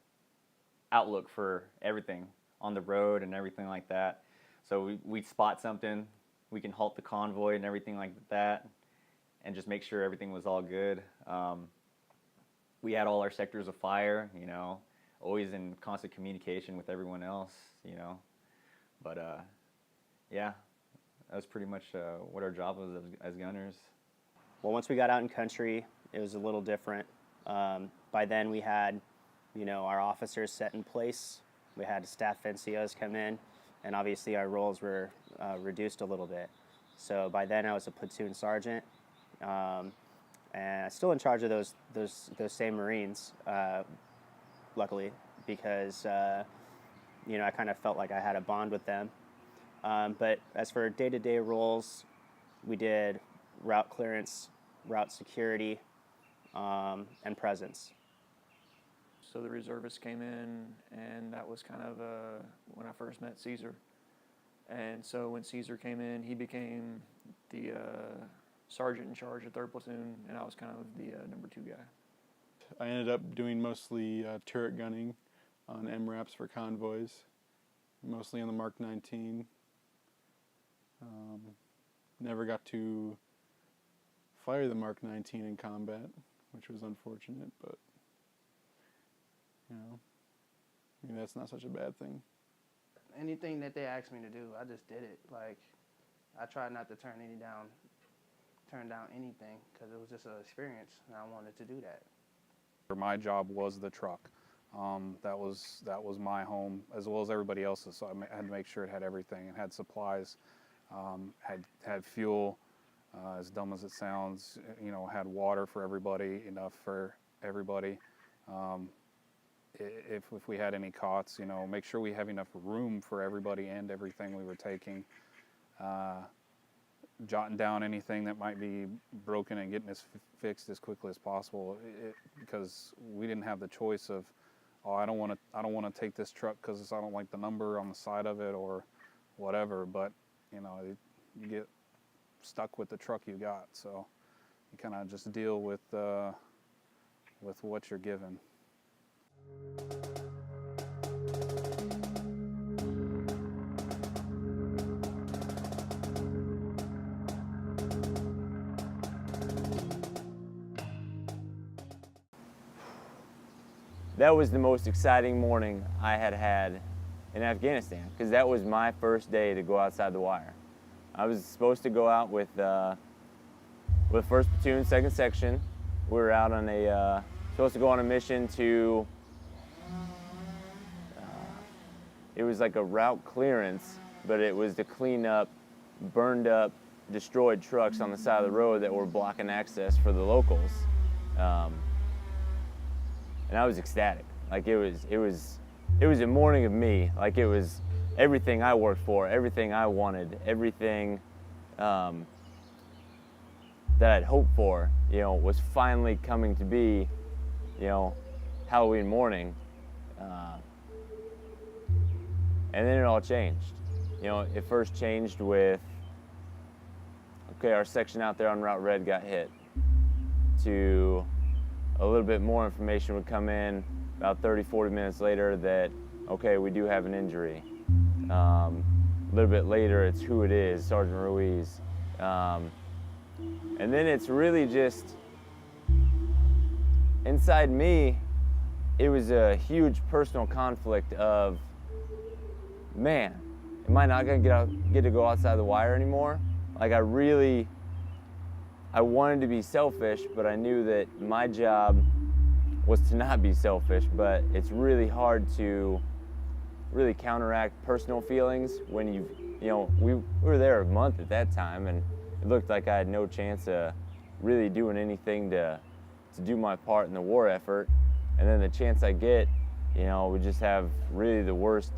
outlook for everything on the road and everything like that. So we spot something, we can halt the convoy and everything like that, and just make sure everything was all good. We had all our sectors of fire, always in constant communication with everyone else, But yeah, that was pretty much what our job was as gunners. Well, once we got out in country, it was a little different. By then we had, our officers set in place. We had staff NCOs come in, and obviously our roles were reduced a little bit. So by then I was a platoon sergeant, and still in charge of those same Marines, luckily, because I kind of felt like I had a bond with them. But as for day-to-day roles, we did route clearance, route security, and presence. So the reservists came in, and that was kind of when I first met Caesar. And so when Caesar came in, he became the sergeant in charge of 3rd Platoon, and I was kind of the number 2 guy. I ended up doing mostly turret gunning on MRAPs for convoys, mostly on the Mark 19. Never got to fire the Mark 19 in combat, which was unfortunate, but maybe that's not such a bad thing. Anything that they asked me to do, I just did it. Like, I tried not to turn down anything, because it was just an experience, and I wanted to do that. My job was the truck. That was my home as well as everybody else's. So I had to make sure it had everything. It had supplies, had fuel. As dumb as it sounds, had water for everybody, enough for everybody. If we had any cots, you know, make sure we have enough room for everybody and everything we were taking. Jotting down anything that might be broken and getting this fixed as quickly as possible, because we didn't have the choice of, oh, I don't want to take this truck because I don't like the number on the side of it or whatever. But you know, you get stuck with the truck you got, so you kind of just deal with what you're given. That was the most exciting morning I had in Afghanistan, because that was my first day to go outside the wire. I was supposed to go out with 1st Platoon, 2nd Section. We were out on supposed to go on a mission to, it was like a route clearance, but it was to clean up burned up, destroyed trucks on the side of the road that were blocking access for the locals. And I was ecstatic. Like it was a morning of me. Like it was everything I worked for, everything I wanted, everything that I'd hoped for, you know, was finally coming to be, you know, Halloween morning. And then it all changed. You know, it first changed with, okay, our section out there on Route Red got hit, to a little bit more information would come in about 30, 40 minutes later that, okay, we do have an injury. A little bit later, it's who it is, Sergeant Ruiz. And then it's really just, inside me, it was a huge personal conflict of, man, am I not gonna get to go outside the wire anymore? Like I wanted to be selfish, but I knew that my job was to not be selfish, but it's really hard to really counteract personal feelings when you know, we were there a month at that time, and it looked like I had no chance of really doing anything to do my part in the war effort. And then the chance I get, you know, we just have really the worst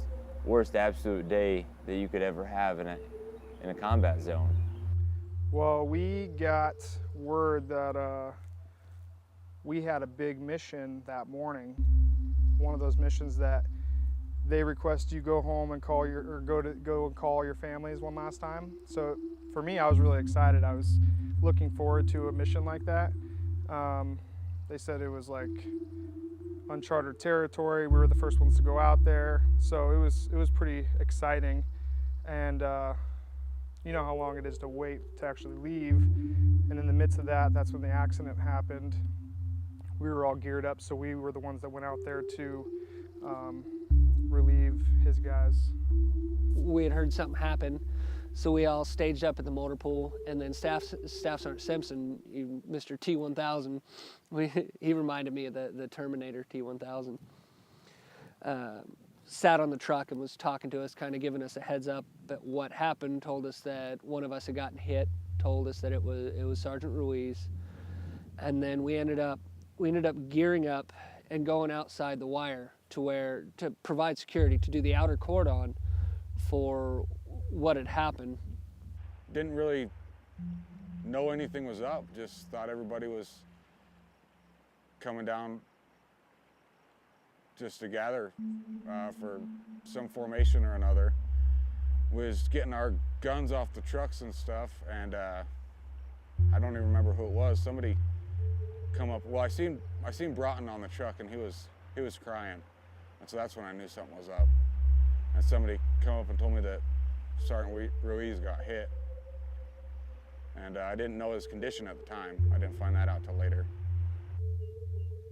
absolute day that you could ever have in a combat zone. Well, we got word that we had a big mission that morning. One of those missions that they request you go home and call go and call your families one last time. So for me, I was really excited. I was looking forward to a mission like that. They said it was like uncharted territory. We were the first ones to go out there, so it was pretty exciting. And you know how long it is to wait to actually leave. And in the midst of that, that's when the accident happened. We were all geared up, so we were the ones that went out there to relieve his guys. We had heard something happen, so we all staged up at the motor pool, and then Staff Sergeant Simpson, Mr. T-1000, he reminded me of the Terminator T-1000. Sat on the truck and was talking to us, kind of giving us a heads up at what happened, told us that one of us had gotten hit, told us that it was Sergeant Ruiz. And then we ended up gearing up and going outside the wire to provide security, to do the outer cordon for what had happened. Didn't really know anything was up, just thought everybody was coming down just to gather for some formation or another. Was getting our guns off the trucks and stuff, and I don't even remember who it was. Somebody come up. Well, I seen Broughton on the truck, and he was crying, and so that's when I knew something was up. And somebody come up and told me that Sergeant Ruiz got hit, and I didn't know his condition at the time. I didn't find that out till later.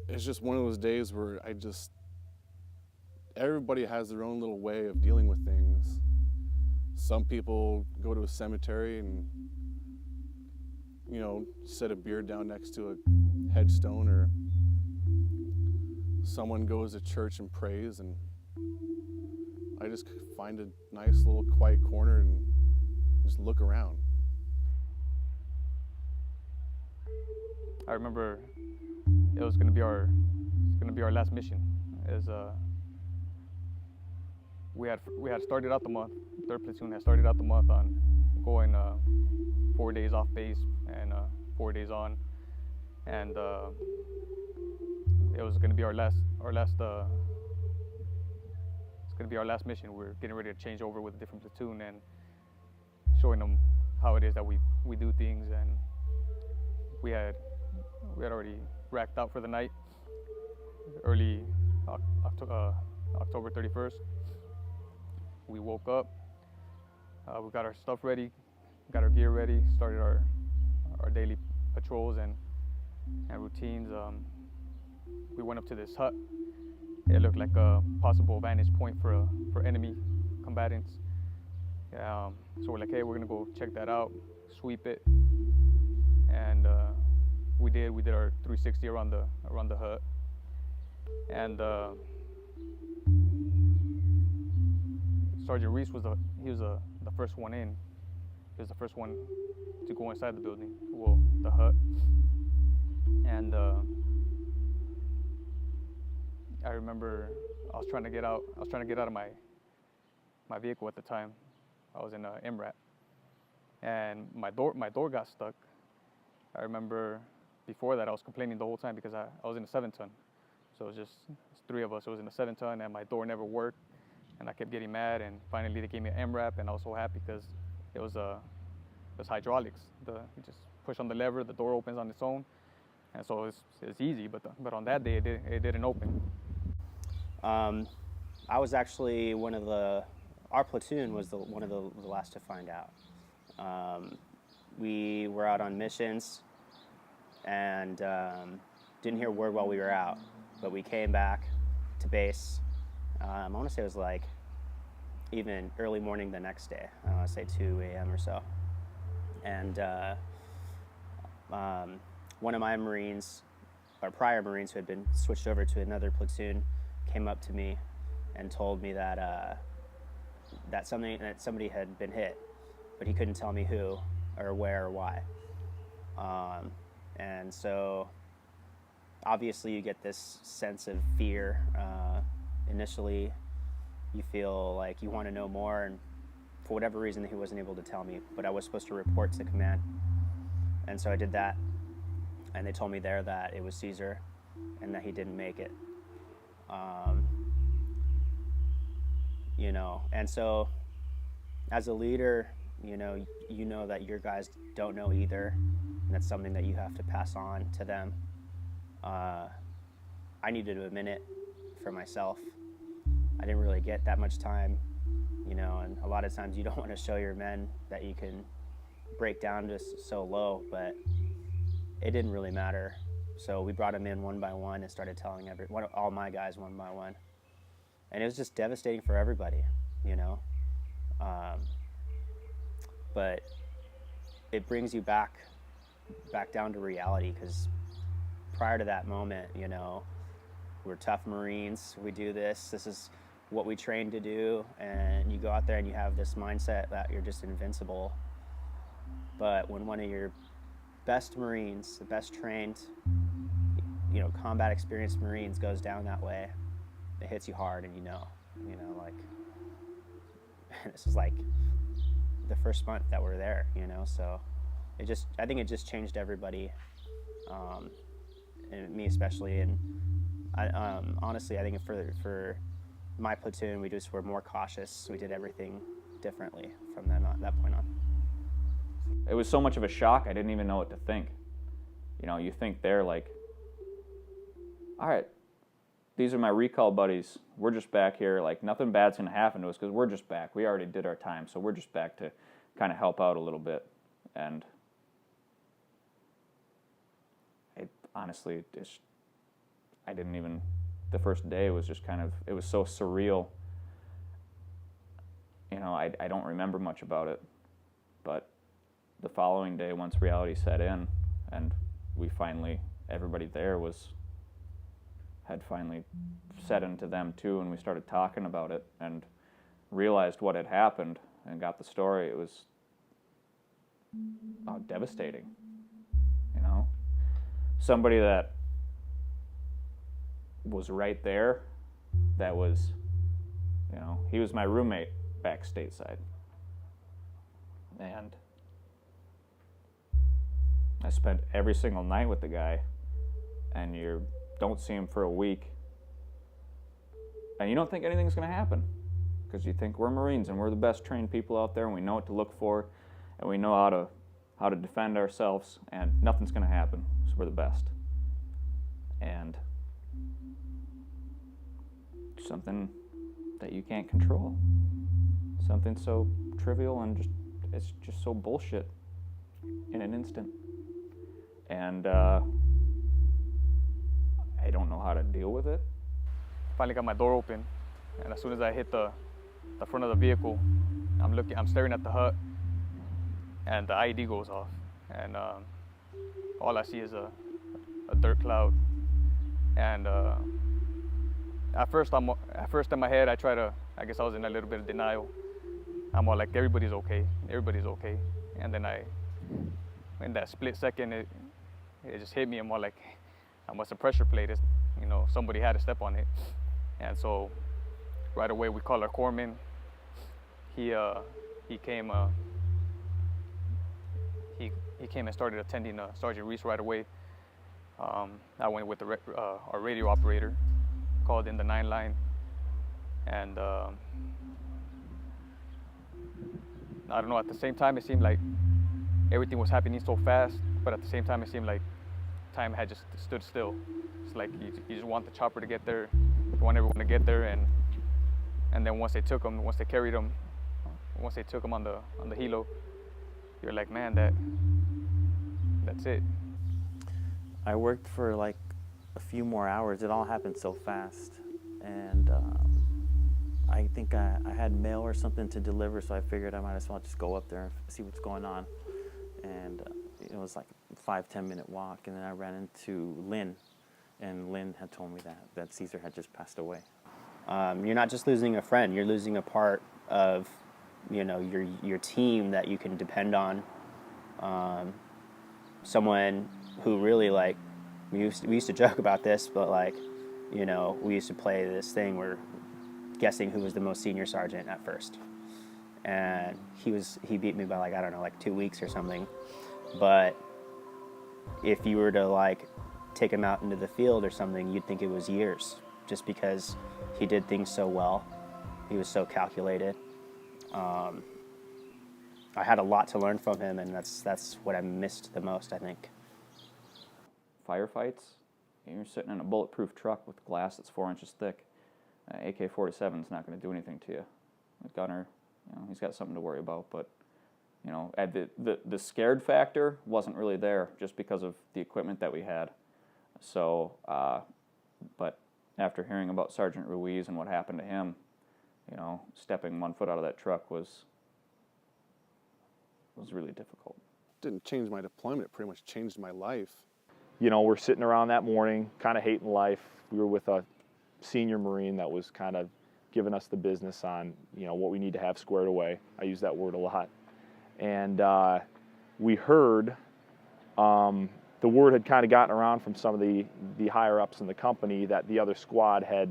It's just one of those days where everybody has their own little way of dealing with things. Some people go to a cemetery and, you know, set a beer down next to a headstone, or someone goes to church and prays, and I just find a nice little quiet corner and just look around. I remember it was going to be our gonna be our last mission. Is we had started out the month. Third platoon had started out the month on going 4 days off base and 4 days on, and it was gonna be our last. It's gonna be our last mission. We're getting ready to change over with a different platoon and showing them how it is that we do things. And we had already racked out for the night. Early October 31st, we woke up. We got our stuff ready, got our gear ready, started our daily patrols and routines. We went up to this hut. It looked like a possible vantage point for enemy combatants. So we're like, hey, we're gonna go check that out, sweep it, and we did our 360 around the hut, and Sergeant Reese was the first one in. He was the first one to go inside the building, well, the hut, and I remember I was trying to get out of my vehicle at the time. I was in a MRAP, and my door got stuck. I remember before that I was complaining the whole time because I was in a 7-ton, so it was just three of us. It was in a 7-ton, and my door never worked, and I kept getting mad. And finally they gave me an MRAP, and I was so happy because it was hydraulics. You just push on the lever, the door opens on its own, and so it's easy. But on that day it didn't open. I was actually our platoon was one of the last to find out. We were out on missions and didn't hear word while we were out, but we came back to base. I want to say it was like even early morning the next day. I want to say 2 a.m. or so. And one of my Marines, or prior Marines who had been switched over to another platoon, came up to me and told me that somebody had been hit, but he couldn't tell me who or where or why. And so obviously you get this sense of fear. Initially you feel like you want to know more, and for whatever reason he wasn't able to tell me, but I was supposed to report to command. And so I did that, and they told me there that it was Caesar and that he didn't make it. And so as a leader, you know that your guys don't know either, and that's something that you have to pass on to them. I needed a minute for myself. I didn't really get that much time, and a lot of times you don't want to show your men that you can break down just so low, but it didn't really matter. So we brought them in one by one and started telling all my guys one by one. And it was just devastating for everybody, but it brings you back down to reality, because prior to that moment, we're tough Marines, we do this is what we trained to do, and you go out there and you have this mindset that you're just invincible. But when one of your best Marines, the best trained, combat experienced Marines goes down that way, it hits you hard, and like this is like the first month that we're there, so I think it just changed everybody, and me especially. And I honestly, I think for my platoon, we just were more cautious. We did everything differently from that point on. It was so much of a shock, I didn't even know what to think. You think they're like, all right, these are my recall buddies. We're just back here. Like, nothing bad's going to happen to us because we're just back. We already did our time, so we're just back to kind of help out a little bit. And honestly, I didn't even, the first day was just kind of, it was so surreal. I don't remember much about it. But the following day, once reality set in, and everybody there had finally set into them too, and we started talking about it and realized what had happened and got the story. It was devastating. Somebody that was right there, that was, you know, he was my roommate back stateside. And I spent every single night with the guy, and you don't see him for a week, and you don't think anything's going to happen, because you think we're Marines and we're the best trained people out there, and we know what to look for, and we know how to defend ourselves, and nothing's going to happen, because we're the best. And something that you can't control, something so trivial and it's just so bullshit in an instant. And I don't know how to deal with it. Finally got my door open, and as soon as I hit the front of the vehicle, I'm staring at the hut, and the IED goes off, and all I see is a dirt cloud. And at first in my head, I guess I was in a little bit of denial. I'm all like, everybody's okay. And then in that split second, it just hit me. I'm all like, I must have pressure plated. You know, somebody had to step on it. And so right away we called our corpsman. He came and started attending Sergeant Reese right away. I went with our radio operator, called in the 9 line, and I don't know, at the same time it seemed like everything was happening so fast, but at the same time it seemed like time had just stood still. It's like you just want the chopper to get there, you want everyone to get there, and then once they took him on the helo, you're like, man, that's it. I worked for like a few more hours. It all happened so fast, and I think I had mail or something to deliver, so I figured I might as well just go up there and see what's going on. And it was like a 5-10 minute walk, and then I ran into Lynn, and Lynn had told me that Caesar had just passed away. You're not just losing a friend, you're losing a part of, you know, your team that you can depend on. Someone who really, like, we used to joke about this, but, like, you know, we used to play this thing where guessing who was the most senior sergeant at first. And he beat me by, like, I don't know, like 2 weeks or something. But if you were to, like, take him out into the field or something, you'd think it was years, just because he did things so well. He was so calculated. I had a lot to learn from him, and that's what I missed the most, I think. Firefights, you're sitting in a bulletproof truck with glass that's 4 inches thick. AK-47 is not going to do anything to you. The gunner, you know, he's got something to worry about, but you know, the scared factor wasn't really there just because of the equipment that we had. So, but after hearing about Sergeant Ruiz and what happened to him, you know, stepping 1 foot out of that truck was really difficult. Didn't change my deployment, it pretty much changed my life. You know, we're sitting around that morning, kind of hating life. We were with a senior Marine that was kind of giving us the business on, you know, what we need to have squared away. I use that word a lot. And we heard, the word had kind of gotten around from some of the higher ups in the company that the other squad had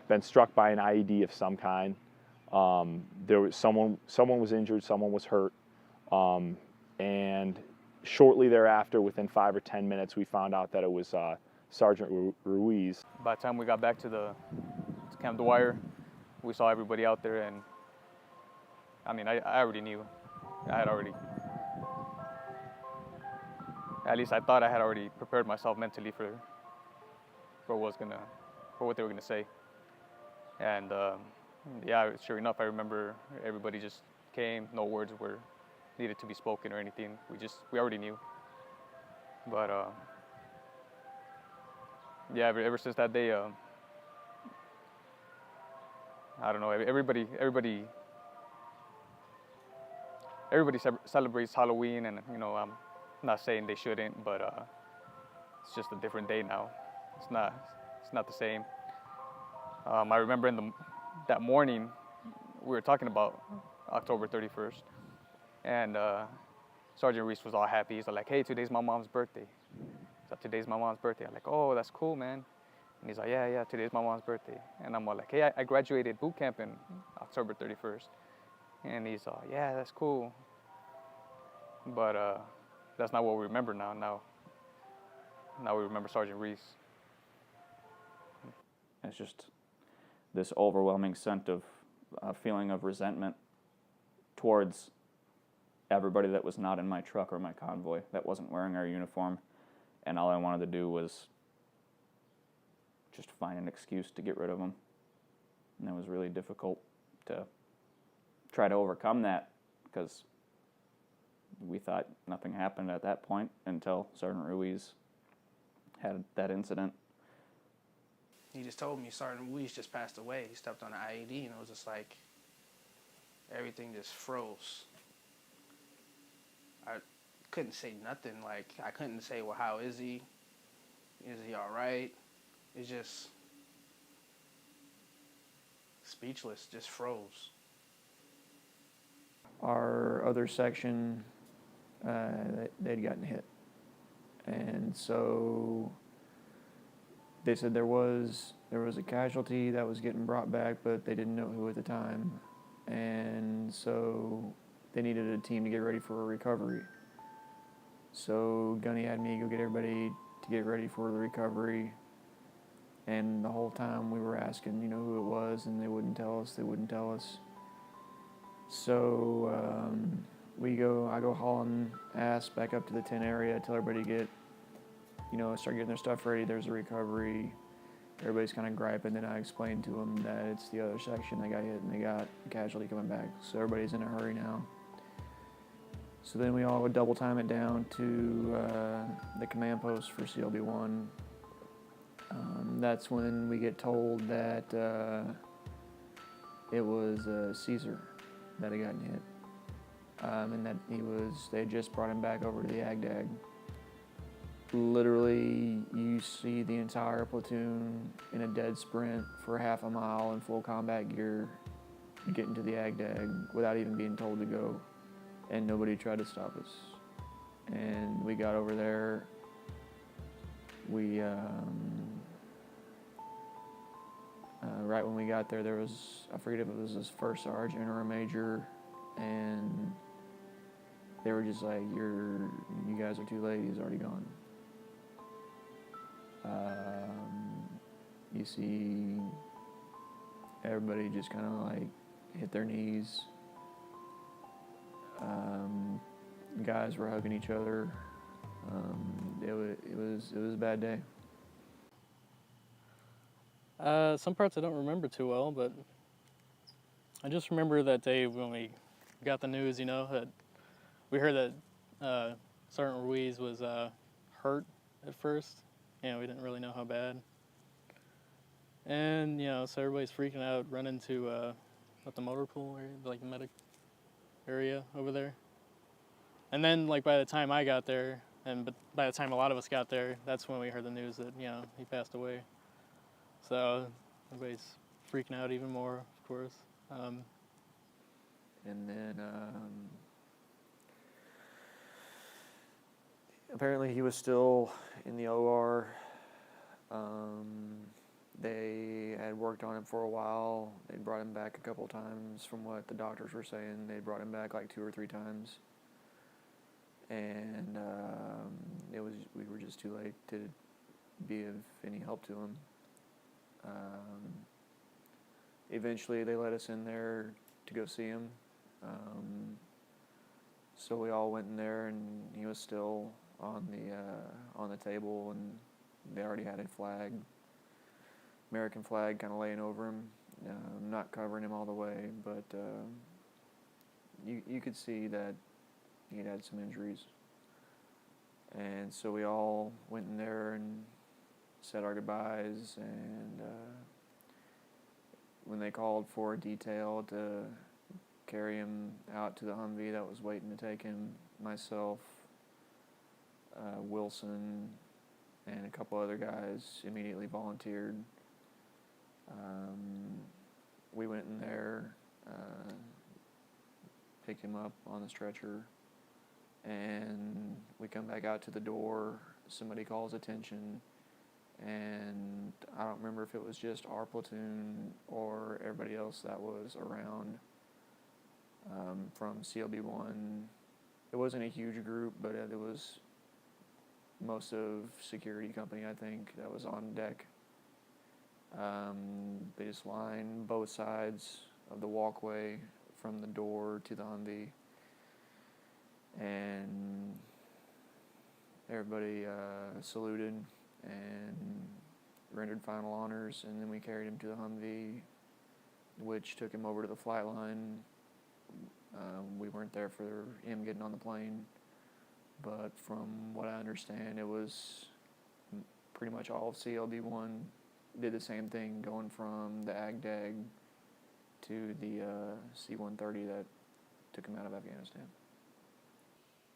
been struck by an IED of some kind. There was someone was injured, someone was hurt. And shortly thereafter, within 5 or 10 minutes, we found out that it was Sergeant Ruiz. By the time we got back to Camp Dwyer, we saw everybody out there, and I mean, I already knew. At least I thought I had already prepared myself mentally for what they were gonna say. And yeah, sure enough, I remember everybody just came. No words were needed to be spoken or anything. We already knew. But yeah, ever since that day, I don't know. Everybody celebrates Halloween, and you know, I'm not saying they shouldn't, but it's just a different day now. It's not the same. I remember that morning we were talking about October 31st, and Sergeant Reese was all happy. He's like, "Hey, today's my mom's birthday." So today's my mom's birthday. I'm like, "Oh, that's cool, man." And he's like, yeah, today's my mom's birthday. And I'm all like, hey, I graduated boot camp in October 31st. And he's like, yeah, that's cool. But that's not what we remember now. Now we remember Sergeant Reese. It's just this overwhelming sense of feeling of resentment towards everybody that was not in my truck or my convoy, that wasn't wearing our uniform, and all I wanted to do was just find an excuse to get rid of them. And it was really difficult to try to overcome that, because we thought nothing happened at that point until Sergeant Ruiz had that incident. He just told me Sergeant Ruiz just passed away. He stepped on an IED, and it was just like everything just froze. I couldn't say nothing. Like, I couldn't say, well, how is he? Is he all right? It's just speechless, just froze. Our other section, they'd gotten hit. And so they said there was a casualty that was getting brought back, but they didn't know who at the time. And so they needed a team to get ready for a recovery. So Gunny had me go get everybody to get ready for the recovery. And the whole time we were asking, who it was, and they wouldn't tell us. So I go hauling ass back up to the tent area, tell everybody to start getting their stuff ready. There's a recovery. Everybody's kind of griping. Then I explained to them that it's the other section that got hit and they got a casualty coming back. So everybody's in a hurry now. So then we all would double time it down to the command post for CLB-1. That's when we get told that it was Caesar that had gotten hit. And that they had just brought him back over to the AgDag. Literally, you see the entire platoon in a dead sprint for half a mile in full combat gear getting to the AgDag without even being told to go. And nobody tried to stop us. And we got over there. Right when we got there, there was, I forget if it was his first sergeant or a major, and they were just like, you guys are too late, he's already gone. You see everybody just kind of like hit their knees. Guys were hugging each other. It was a bad day. Some parts I don't remember too well, but I just remember that day when we got the news, that we heard that Sergeant Ruiz was hurt at first. We didn't really know how bad. And, so everybody's freaking out, running to the motor pool area, like the medic area over there. And then, by the time I got there, but by the time a lot of us got there, that's when we heard the news that, he passed away. So everybody's freaking out even more, of course. And then apparently he was still in the OR. They had worked on him for a while. They'd brought him back a couple times from what the doctors were saying. They brought him back like 2 or 3 times. And we were just too late to be of any help to him. Eventually they let us in there to go see him. So we all went in there, and he was still on the table, and they already had a flag, American flag, kind of laying over him, not covering him all the way, but you could see that he'd had some injuries. And so we all went in there and said our goodbyes, and when they called for a detail to carry him out to the Humvee that was waiting to take him, myself, Wilson, and a couple other guys immediately volunteered. We went in there, picked him up on the stretcher, and we come back out to the door. Somebody calls attention, and I don't remember if it was just our platoon or everybody else that was around from CLB-1. It wasn't a huge group, but it was most of security company, I think, that was on deck. They just lined both sides of the walkway from the door to the Humvee, and everybody saluted and rendered final honors, and then we carried him to the Humvee, which took him over to the flight line. We weren't there for him getting on the plane, but from what I understand, it was pretty much all of CLB-1 did the same thing, going from the AgDag to the C-130 that took him out of Afghanistan.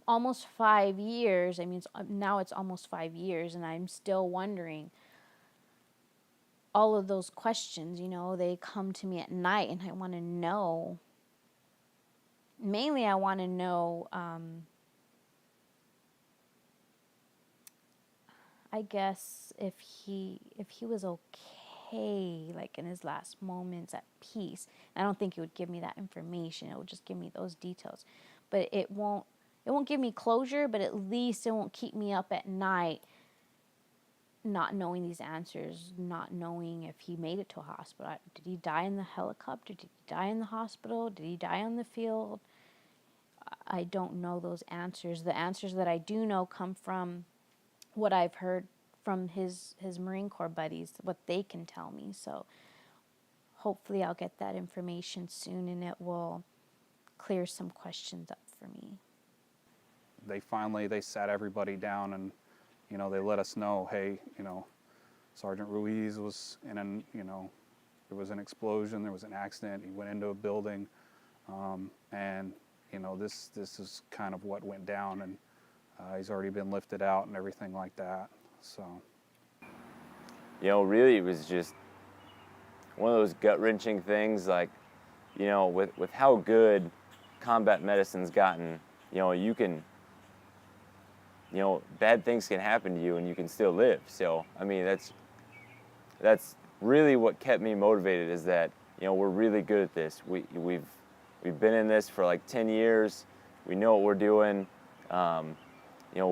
Almost 5 years. I mean, now it's almost 5 years, and I'm still wondering all of those questions. You know, they come to me at night, and I want to know. Mainly, I want to know. I guess if he was okay, like in his last moments at peace. I don't think it would give me that information. It would just give me those details, but it won't give me closure. But at least it won't keep me up at night, not knowing these answers, not knowing if he made it to a hospital. Did he die in the helicopter? Did he die in the hospital? Did he die on the field? I don't know those answers. The answers that I do know come from what I've heard from his Marine Corps buddies, what they can tell me. So hopefully I'll get that information soon, and it will clear some questions up for me. They sat everybody down, and they let us know, hey, Sergeant Ruiz was in there was an explosion, there was an accident, he went into a building, and this is kind of what went down, and he's already been lifted out and everything like that. So, really, it was just one of those gut-wrenching things. Like, with how good combat medicine's gotten, you can, bad things can happen to you and you can still live. So, I mean, that's really what kept me motivated. Is that we're really good at this. We've been in this for like 10 years. We know what we're doing.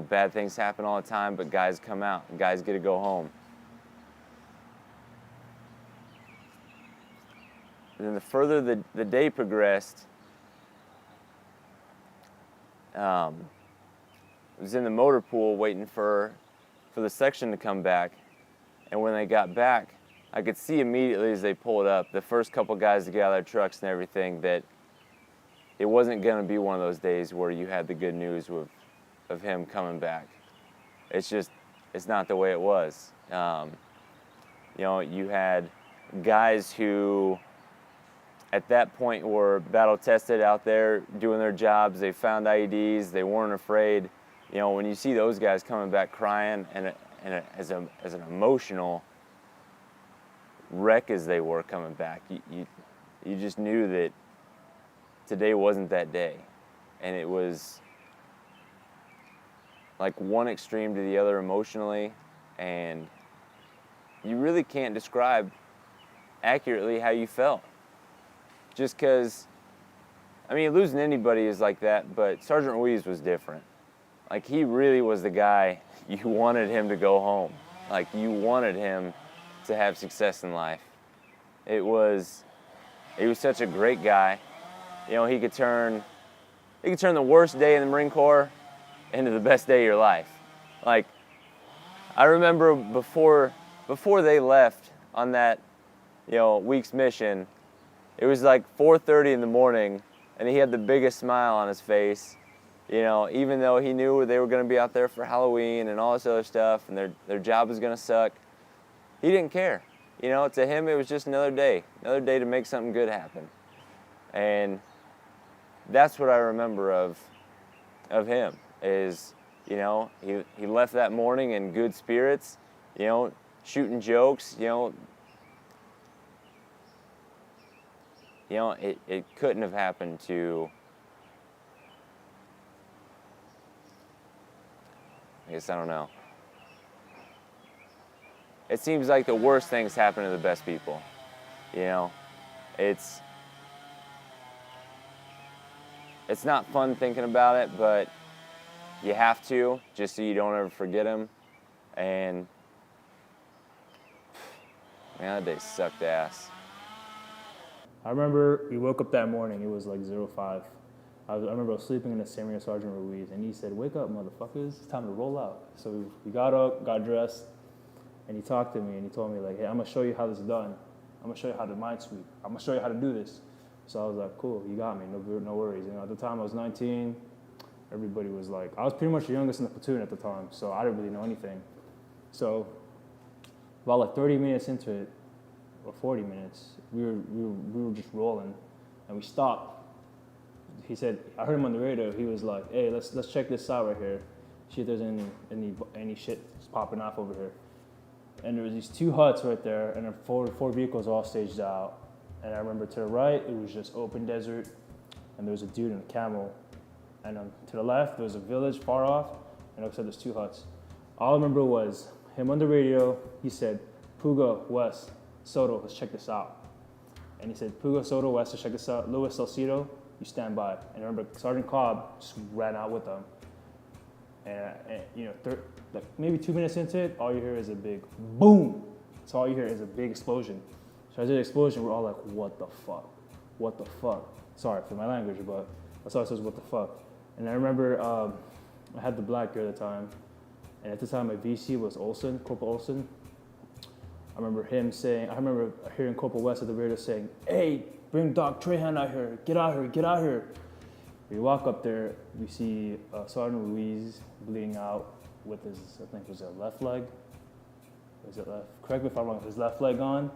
Bad things happen all the time, but guys come out and guys get to go home. And then the further the day progressed, I was in the motor pool waiting for the section to come back. And when they got back, I could see immediately as they pulled up, the first couple guys to get out of their trucks and everything, that it wasn't going to be one of those days where you had the good news of him coming back. It's not the way it was. You had guys who at that point were battle tested out there doing their jobs. They found IEDs. They weren't afraid. When you see those guys coming back crying and as an emotional wreck as they were coming back, you just knew that today wasn't that day. And it was like one extreme to the other emotionally, and you really can't describe accurately how you felt. Just because, I mean, losing anybody is like that, but Sergeant Ruiz was different. Like, he really was the guy you wanted him to go home. Like, you wanted him to have success in life. He was such a great guy. He could turn the worst day in the Marine Corps into the best day of your life. Like, I remember before they left on that, week's mission, it was like 4:30 in the morning, and he had the biggest smile on his face, even though he knew they were going to be out there for Halloween and all this other stuff, and their job was going to suck. He didn't care. To him, it was just another day to make something good happen. And that's what I remember of him. Is, he left that morning in good spirits, shooting jokes, it couldn't have happened to, I guess, I don't know. it seems like the worst things happen to the best people. You know, it's not fun thinking about it, but you have to, just so you don't ever forget them. And man, that day sucked ass. I remember we woke up that morning. It was like 05. I remember I was sleeping in the same room as Sergeant Ruiz, and he said, "Wake up, motherfuckers! It's time to roll out." So we got up, got dressed, and he talked to me, and he told me like, "Hey, I'm gonna show you how this is done. I'm gonna show you how to mind sweep. I'm gonna show you how to do this." So I was like, "Cool, you got me. No worries." You know, at the time I was 19. Everybody was like, I was pretty much the youngest in the platoon at the time, so I didn't really know anything. So about like 30 minutes into it, or 40 minutes, we were just rolling, and we stopped. He said, I heard him on the radio. He was like, "Hey, let's check this out right here. See if there's any shit popping off over here." And there was these 2 huts right there, and then four vehicles all staged out. And I remember to the right, it was just open desert, and there was a dude in a camel. And to the left, there was a village far off, and like I said, there's 2 huts. All I remember was him on the radio. He said, "Puga, West, Soto, let's check this out." And he said, "Puga, Soto, West, let's check this out. Luis Salcido, you stand by." And I remember Sergeant Cobb just ran out with them. And you know, like maybe 2 minutes into it, all you hear is a big boom. So all you hear is a big explosion. So as the explosion, we're all like, "What the fuck? What the fuck?" Sorry for my language, but that's all I said, "What the fuck?" And I remember I had the black gear at the time, and at the time my VC was Olson, Corporal Olson. I remember hearing Corporal West at the radio saying, "Hey, bring Doc Trahan out here, get out here, get out here." We walk up there, we see Sergeant Ruiz bleeding out with his, I think it was a left leg. Was it left? Correct me if I'm wrong, his left leg on,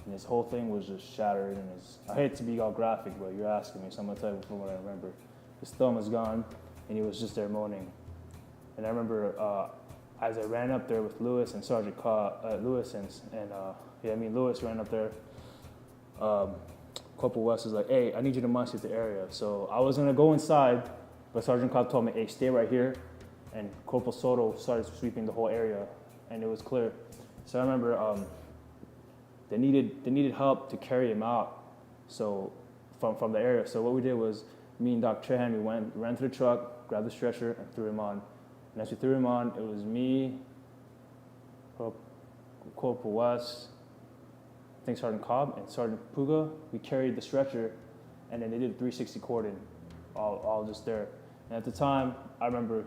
and his whole thing was just shattered, and I hate to be all graphic, but you're asking me, so I'm gonna tell you from what I remember. His thumb was gone, and he was just there moaning. And I remember as I ran up there with Lewis and Sergeant Lewis Lewis ran up there. Corporal West was like, "Hey, I need you to mind sweep the area." So I was gonna go inside, but Sergeant Cobb told me, "Hey, stay right here." And Corporal Soto started sweeping the whole area, and it was clear. So I remember they needed help to carry him out. So from the area. So what we did was, me and Doc Trahan, we ran to the truck, grabbed the stretcher, and threw him on. And as we threw him on, it was me, Corporal West, I think Sergeant Cobb, and Sergeant Puga. We carried the stretcher, and then they did a 360 cordon, all just there. And at the time, I remember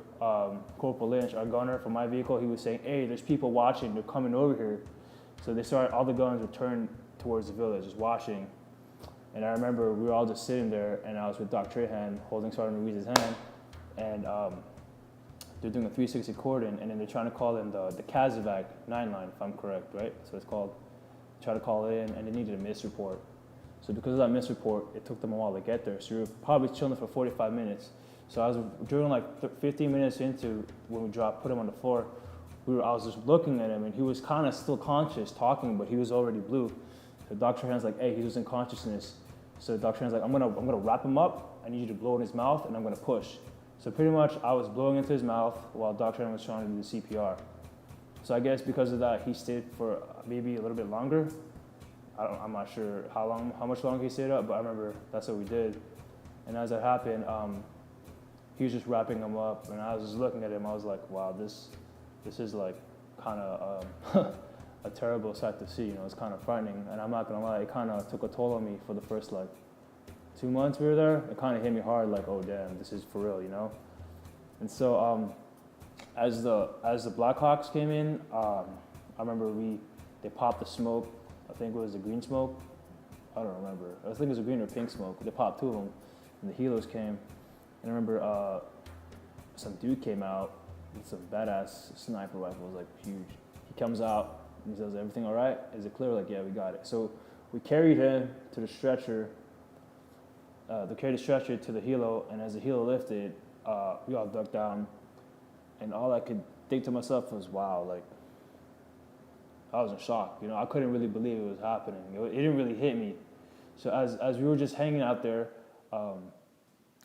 Corporal Lynch, our gunner from my vehicle, he was saying, "Hey, there's people watching, they're coming over here." So all the guns were turned towards the village, just watching. And I remember we were all just sitting there, and I was with Doc Trahan holding Sergeant Ruiz's hand, and they're doing a 360 cordon, and then they're trying to call in the Kazovac 9 line, if I'm correct, right? So it's called, try to call it in, and they needed a misreport. So because of that misreport, it took them a while to get there. So we were probably chilling for 45 minutes. So I was during like 15 minutes into when we put him on the floor, I was just looking at him, and he was kind of still conscious, talking, but he was already blue. The Dr. Hand's like, "Hey, he was in consciousness." So the Dr. Hand's like, I'm gonna wrap him up. I need you to blow in his mouth, and I'm gonna push. So pretty much, I was blowing into his mouth while Dr. Hand was trying to do the CPR. So I guess because of that, he stayed for maybe a little bit longer. I'm not sure how much longer he stayed up, but I remember that's what we did. And as it happened, he was just wrapping him up, and I was just looking at him. I was like, wow, this is like kind of a terrible sight to see. You know, it's kind of frightening, and I'm not gonna lie, it kind of took a toll on me for the first like 2 months we were there. It kind of hit me hard, like, oh damn, this is for real, you know. And so as the Blackhawks came in, I remember they popped the smoke. I think it was the green smoke. I don't remember. I think it was a green or pink smoke. They popped 2 of them, and the helos came. And I remember some dude came out with some badass sniper rifles, like huge. He comes out and he says, "Everything all right? Is it clear?" Like, "Yeah, we got it." So we carried him to the stretcher. They carried the stretcher to the helo, and as the helo lifted, we all ducked down. And all I could think to myself was, wow, like, I was in shock. You know, I couldn't really believe it was happening. It didn't really hit me. So as we were just hanging out there, I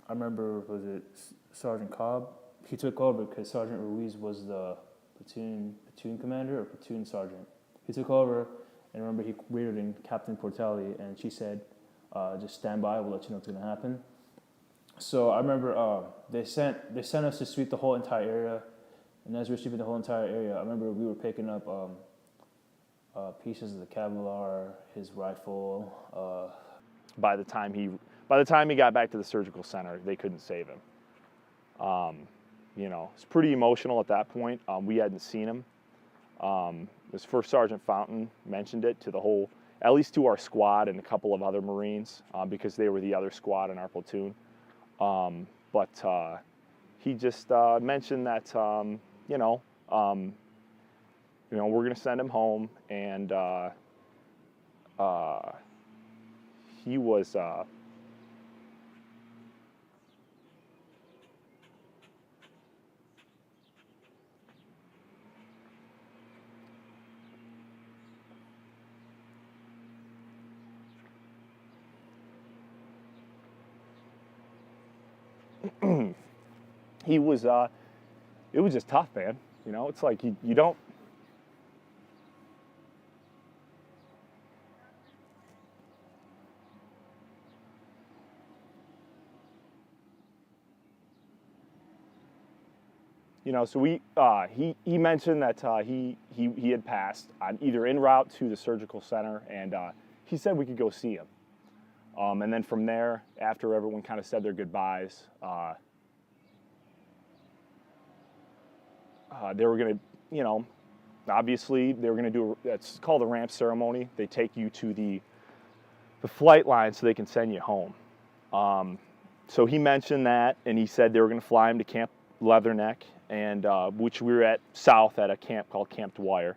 remember, was it Sergeant Cobb? He took over because Sergeant Ruiz was the platoon commander or platoon sergeant. he took over, and I remember he waited in Captain Portelli, and she said, just stand by, we'll let you know what's going to happen. So I remember they sent us to sweep the whole entire area, and as we were sweeping the whole entire area, I remember we were picking up pieces of the Kevlar, his rifle. By the time he got back to the surgical center, they couldn't save him. You know, it's pretty emotional at that point. We hadn't seen him. It was First Sergeant Fountain mentioned it to the whole, at least to our squad and a couple of other Marines, because they were the other squad in our platoon. But he just mentioned that we're going to send him home, and he was. He was, it was just tough, man. You know, it's like you don't. You know, so he mentioned that he had passed either en route to the surgical center, and he said we could go see him. And then from there, after everyone kind of said their goodbyes, they were going to, you know, obviously they were going to do, it's called a ramp ceremony. They take you to the flight line so they can send you home. So he mentioned that, and he said they were going to fly him to Camp Leatherneck, and which we were at south at a camp called Camp Dwyer.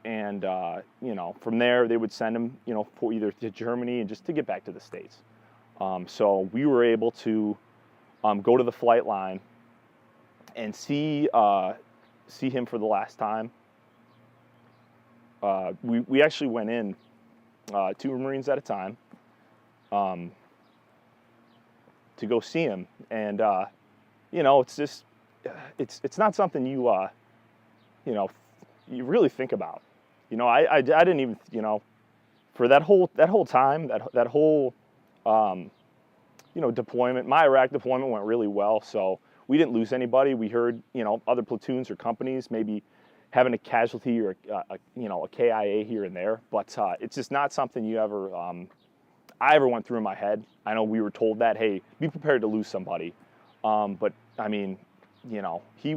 And you know, from there they would send him, you know, for either to Germany and just to get back to the States. So we were able to go to the flight line and see him for the last time. We actually went in 2 Marines at a time to go see him, and you know, it's just it's not something you you really think about. You know, I didn't even, you know, for that whole time, that whole you know, deployment. My Iraq deployment went really well, so we didn't lose anybody. We heard, you know, other platoons or companies maybe having a casualty or you know, a KIA here and there, but it's just not something you ever I ever went through in my head. I know we were told that, hey, be prepared to lose somebody, but I mean, you know, he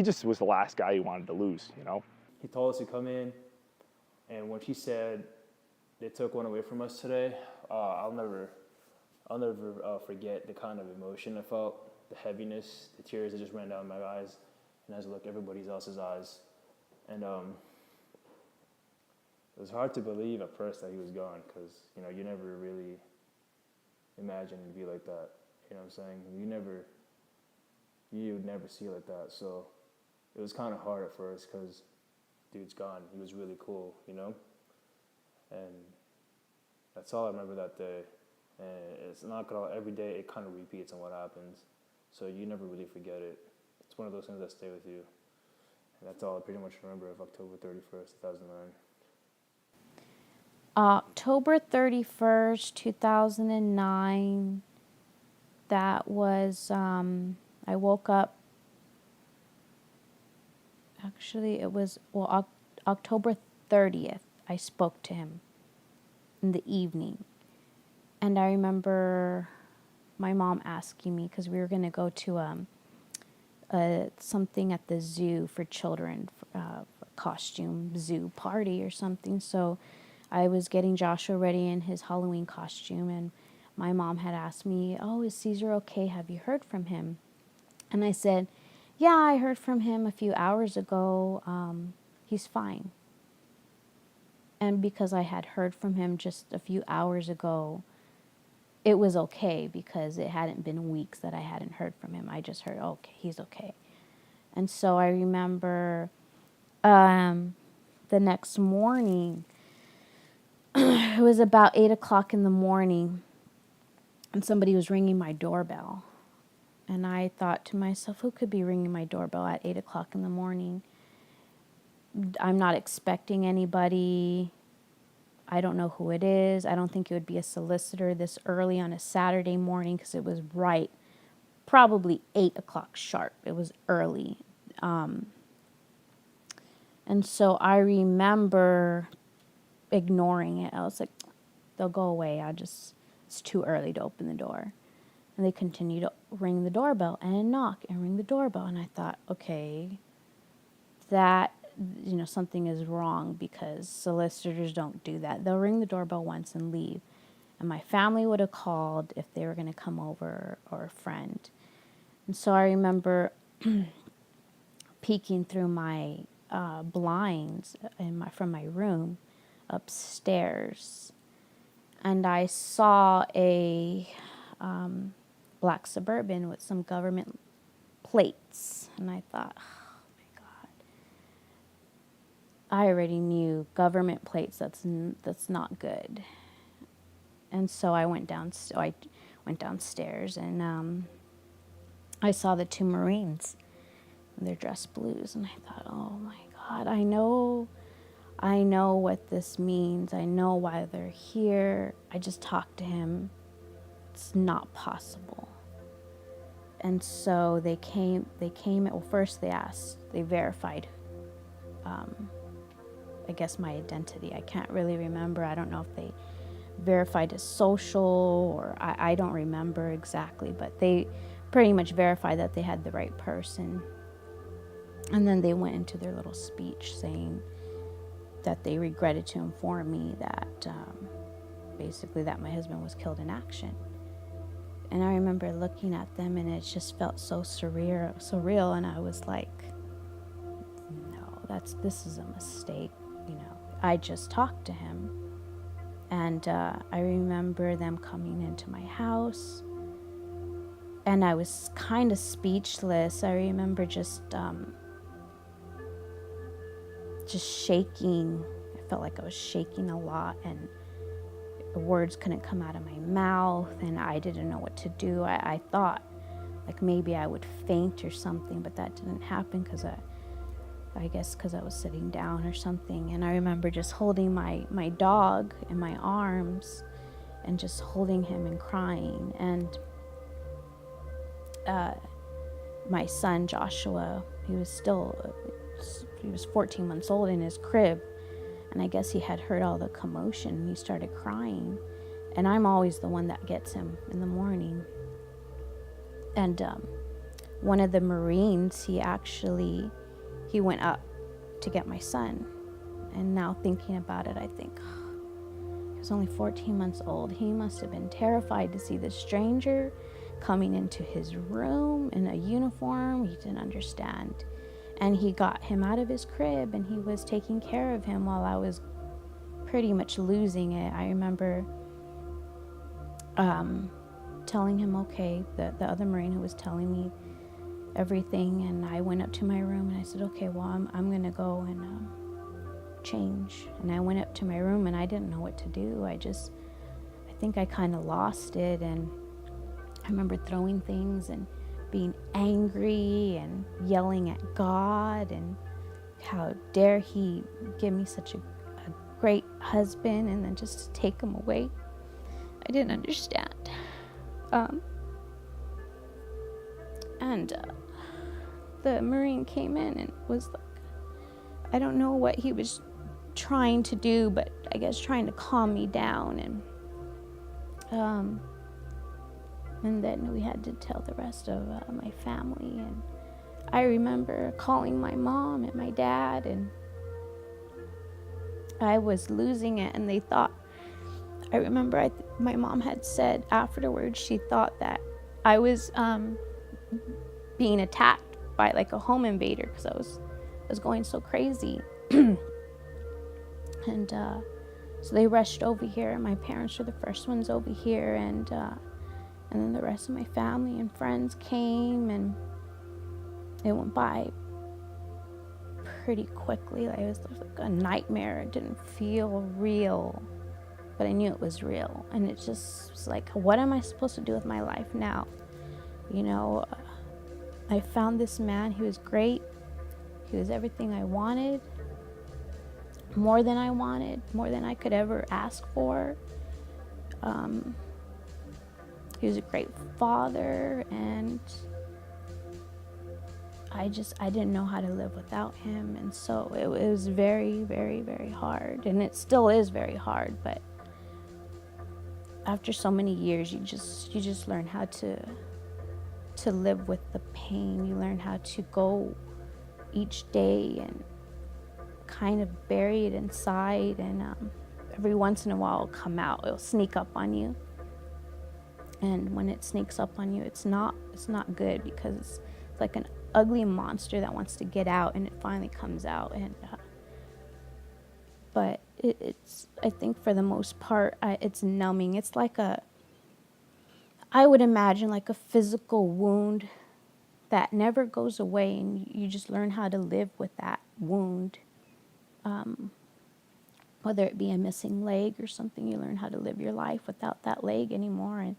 just was the last guy you wanted to lose, you know. He told us to come in, and when he said they took one away from us today, I'll never forget the kind of emotion I felt, the heaviness, the tears that just ran down my eyes, and as I looked everybody else's eyes, and it was hard to believe at first that he was gone, because you know, you never really imagined it'd be like that. You know what I'm saying? You would never see it like that. So it was kind of hard at first because dude's gone. He was really cool, you know? And that's all I remember that day. And it's not gonna, every day it kind of repeats on what happens. So you never really forget it. It's one of those things that stay with you. And that's all I pretty much remember of October 31st, 2009. October 31st, 2009, that was, I woke up, actually it was, well, October 30th, I spoke to him in the evening. And I remember my mom asking me, because we were going to go to something at the zoo for children, costume zoo party or something. So I was getting Joshua ready in his Halloween costume, and my mom had asked me, oh, is Caesar okay? Have you heard from him? And I said, yeah, I heard from him a few hours ago. He's fine. And because I had heard from him just a few hours ago, it was okay, because it hadn't been weeks that I hadn't heard from him. I just heard, okay, he's okay. And so I remember the next morning, it was about 8 o'clock in the morning, and somebody was ringing my doorbell. And I thought to myself, who could be ringing my doorbell at 8 o'clock in the morning? I'm not expecting anybody. I don't know who it is. I don't think it would be a solicitor this early on a Saturday morning because it was probably 8 o'clock sharp. It was early. And so I remember ignoring it. I was like, they'll go away. It's too early to open the door. And they continued to ring the doorbell and knock and ring the doorbell. And I thought, okay, that, something is wrong because solicitors don't do that. They'll ring the doorbell once and leave. And my family would have called if they were going to come over, or a friend. And so I remember peeking through my blinds from my room upstairs, and I saw a black Suburban with some government plates, and I thought, oh my God, I already knew government plates. That's not good. And so I went downstairs, and I saw the two Marines. They're dressed blues, and I thought, oh my God, I know what this means. I know why they're here. I just talked to him. It's not possible. And so they came, well, first they verified, I guess, my identity. I can't really remember. I don't know if they verified his social, or I don't remember exactly, but they pretty much verified that they had the right person. And then they went into their little speech saying that they regretted to inform me that basically that my husband was killed in action. And I remember looking at them, and it just felt so surreal, and I was like, no, this is a mistake. I just talked to him. And I remember them coming into my house, and I was kind of speechless. I remember just shaking. I felt like I was shaking a lot, and the words couldn't come out of my mouth, and I didn't know what to do. I thought like maybe I would faint or something, but that didn't happen because I guess because I was sitting down or something. And I remember just holding my dog in my arms and just holding him and crying. And my son Joshua, he was 14 months old in his crib, and I guess he had heard all the commotion, and he started crying. And I'm always the one that gets him in the morning. And one of the Marines, he went up to get my son. And now thinking about it, I think, he was only 14 months old. He must have been terrified to see this stranger coming into his room in a uniform. He didn't understand. And he got him out of his crib, and he was taking care of him while I was pretty much losing it. I remember telling him, okay, the other Marine who was telling me everything, and I went up to my room and I said, okay, well, I'm gonna go and change. And I went up to my room, and I didn't know what to do. I think I kind of lost it, and I remember throwing things and being angry and yelling at God, and how dare he give me such a great husband and then just take him away. I didn't understand. And the Marine came in and was like, I don't know what he was trying to do, but I guess trying to calm me down. And then we had to tell the rest of my family. And I remember calling my mom and my dad, and I was losing it. And they thought, I remember my mom had said afterwards, she thought that I was being attacked by like a home invader because I was going so crazy. And so they rushed over here. My parents were the first ones over here, and then the rest of my family and friends came, and it went by pretty quickly. It was like a nightmare. It didn't feel real, but I knew it was real. And it just was like, what am I supposed to do with my life now? I found this man. He was great. He was everything I wanted. more than I wanted, more than I could ever ask for. He was a great father, and I didn't know how to live without him. And so it was very, very, very hard. And it still is very hard, but after so many years, you just learn how to live with the pain. You learn how to go each day and kind of bury it inside, and every once in a while it'll come out. It'll sneak up on you, and when it sneaks up on you, it's not good, because it's like an ugly monster that wants to get out, and it finally comes out. And but it's I think for the most part it's numbing. It's like I would imagine like a physical wound that never goes away, and you just learn how to live with that wound. Whether it be a missing leg or something, you learn how to live your life without that leg anymore.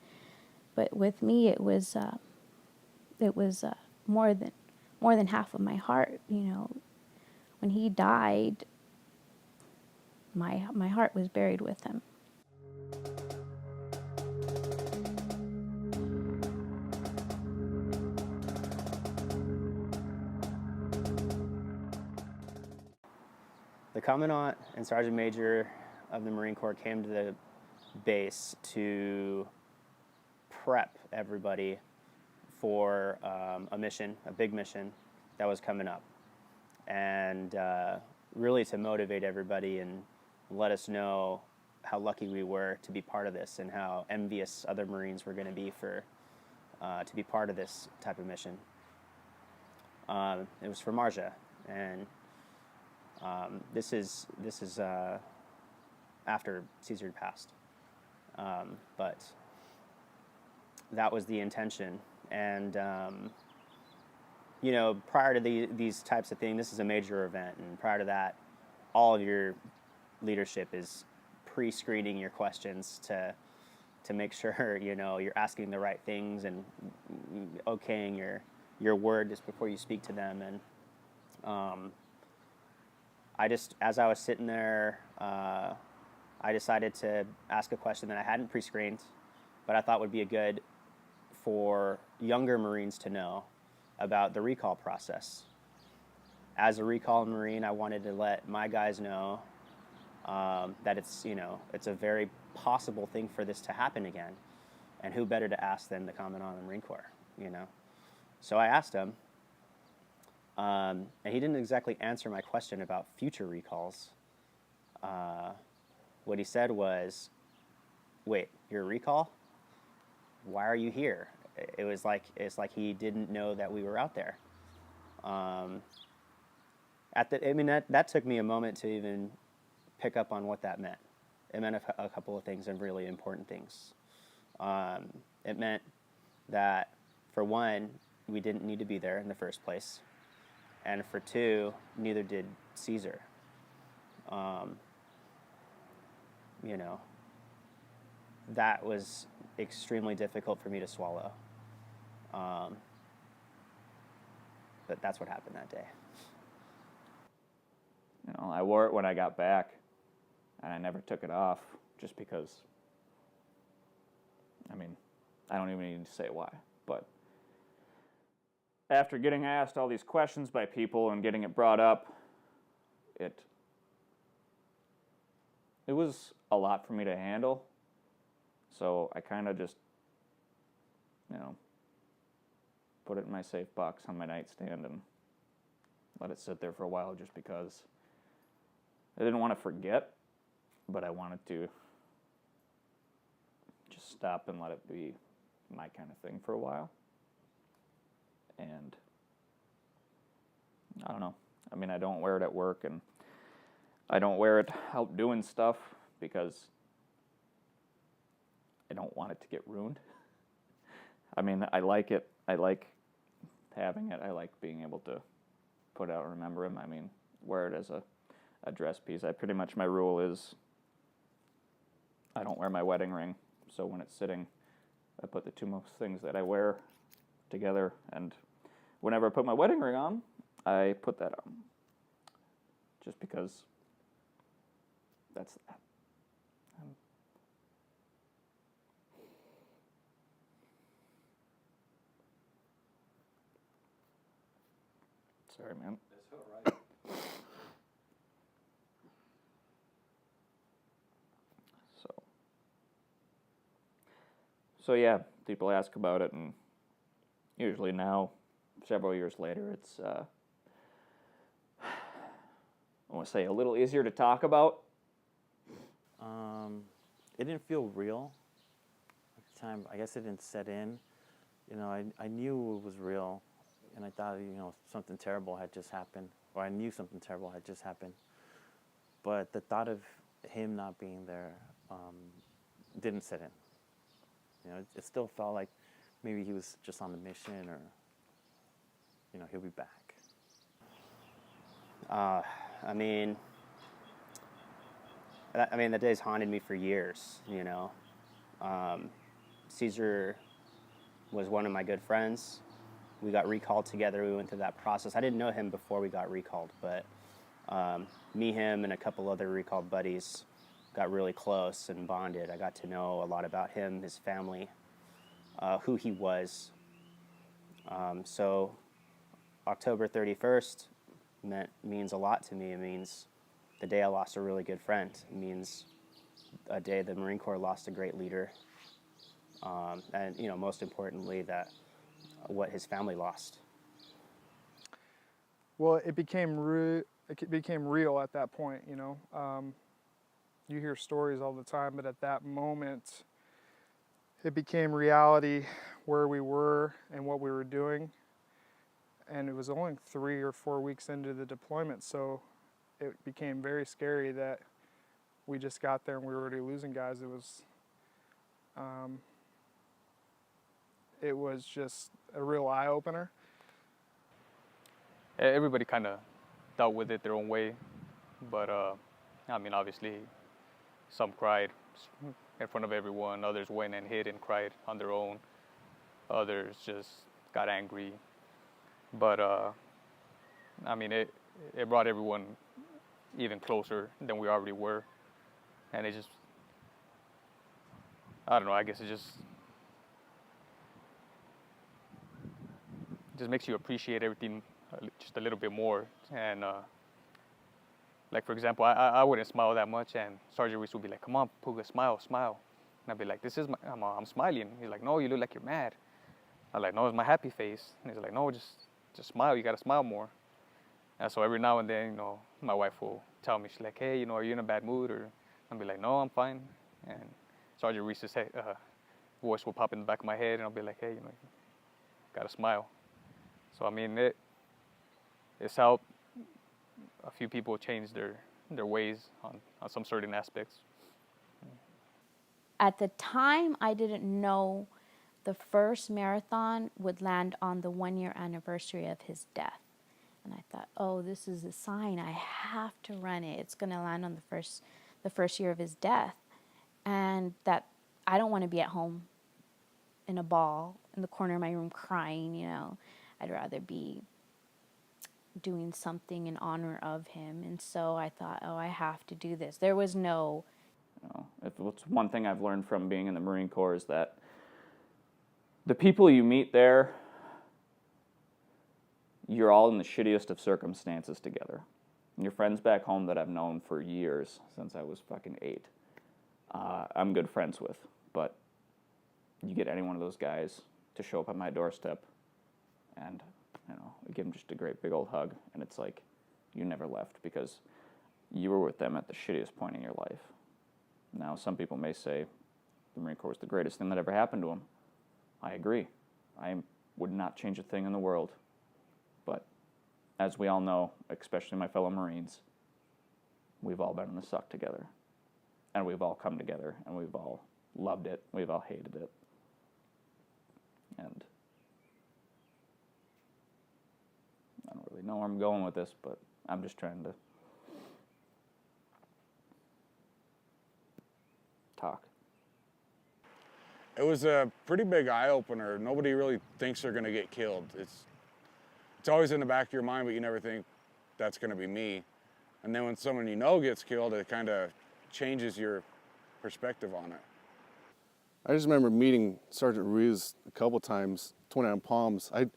But with me, it was more than half of my heart. You know, when he died, my heart was buried with him. The Commandant and Sergeant Major of the Marine Corps came to the base to prep everybody for a mission, a big mission that was coming up, and really to motivate everybody and let us know how lucky we were to be part of this, and how envious other Marines were going to be for to be part of this type of mission. It was for Marja, and this is after Caesar had passed, but that was the intention. And you know, prior to these types of things, this is a major event, and prior to that, all of your leadership is pre-screening your questions to make sure, you know, you're asking the right things and okaying your word just before you speak to them. And as I was sitting there, I decided to ask a question that I hadn't pre-screened, but I thought would be good for younger Marines to know about the recall process. As a recall Marine, I wanted to let my guys know that it's a very possible thing for this to happen again, and who better to ask than the Commandant of the Marine Corps, you know? So I asked him, and he didn't exactly answer my question about future recalls. What he said was, "Wait, you're a recall? Why are you here?" It's like he didn't know that we were out there. That took me a moment to even pick up on what that meant. It meant a couple of things, and really important things. It meant that, for one, we didn't need to be there in the first place, and for two, neither did Caesar. You know, that was extremely difficult for me to swallow. But that's what happened that day. You know, I wore it when I got back, and I never took it off, just because, I mean, I don't even need to say why, but after getting asked all these questions by people and getting it brought up, it was a lot for me to handle. So I kind of just, you know, put it in my safe box on my nightstand and let it sit there for a while, just because I didn't want to forget, but I wanted to just stop and let it be my kind of thing for a while. And I don't know. I mean, I don't wear it at work, and I don't wear it out doing stuff because I don't want it to get ruined. I mean, I like it. I like having it. I like being able to put out and remember him. I mean, wear it as a dress piece. My rule is I don't wear my wedding ring. So when it's sitting, I put the two most things that I wear together. And whenever I put my wedding ring on, I put that on. Just because that's that. Sorry, man. That's all right. So yeah, people ask about it, and usually now, several years later, it's I want to say a little easier to talk about. It didn't feel real at the time. I guess it didn't set in. You know, I knew it was real, and I thought, you know, something terrible had just happened, or I knew something terrible had just happened. But the thought of him not being there didn't set in. You know, it still felt like maybe he was just on the mission, or, you know, he'll be back. I mean, the day's haunted me for years, you know. Caesar was one of my good friends. We got recalled together. We went through that process. I didn't know him before we got recalled, but me, him, and a couple other recalled buddies got really close and bonded. I got to know a lot about him, his family, who he was. So October 31st means a lot to me. It means the day I lost a really good friend. It means a day the Marine Corps lost a great leader. And, you know, most importantly, that what his family lost. Well, it became real at that point, you know. You hear stories all the time, but at that moment, it became reality where we were and what we were doing. And it was only 3 or 4 weeks into the deployment, so it became very scary that we just got there and we were already losing guys. It was just a real eye-opener. Everybody kind of dealt with it their own way, but I mean, obviously, some cried in front of everyone, others went and hid and cried on their own, others just got angry, but I mean, it brought everyone even closer than we already were, and it just, I don't know, I guess it just makes you appreciate everything just a little bit more. And like, for example, I wouldn't smile that much, and Sergeant Reese would be like, "Come on, Puga, smile, smile." And I'd be like, I'm smiling. He's like, "No, you look like you're mad." I'm like, "No, it's my happy face." And he's like, "No, just smile. You gotta smile more." And so every now and then, you know, my wife will tell me, she's like, "Hey, you know, are you in a bad mood?" Or I'll be like, "No, I'm fine." And Sergeant Reese's voice will pop in the back of my head, and I'll be like, "Hey, you know, you gotta smile." So I mean, it's helped a few people change their ways on some certain aspects. At the time, I didn't know the first marathon would land on the 1-year anniversary of his death. And I thought, oh, this is a sign. I have to run it. It's going to land on the first year of his death. And that I don't want to be at home in a ball in the corner of my room crying, you know. I'd rather be doing something in honor of him. And so I thought, oh, I have to do this. There was no... You know, if it's one thing I've learned from being in the Marine Corps is that the people you meet there, you're all in the shittiest of circumstances together. And your friends back home that I've known for years, since I was fucking 8, I'm good friends with. But you get any one of those guys to show up at my doorstep, and, you know, we give them just a great big old hug, and it's like, you never left because you were with them at the shittiest point in your life. Now, some people may say the Marine Corps is the greatest thing that ever happened to them. I agree. I would not change a thing in the world. But as we all know, especially my fellow Marines, we've all been in the suck together. And we've all come together, and we've all loved it. We've all hated it. And I don't really know where I'm going with this, but I'm just trying to talk. It was a pretty big eye-opener. Nobody really thinks they're going to get killed. It's always in the back of your mind, but you never think that's going to be me. And then when someone you know gets killed, it kind of changes your perspective on it. I just remember meeting Sergeant Ruiz a couple times, 29 Palms. I'd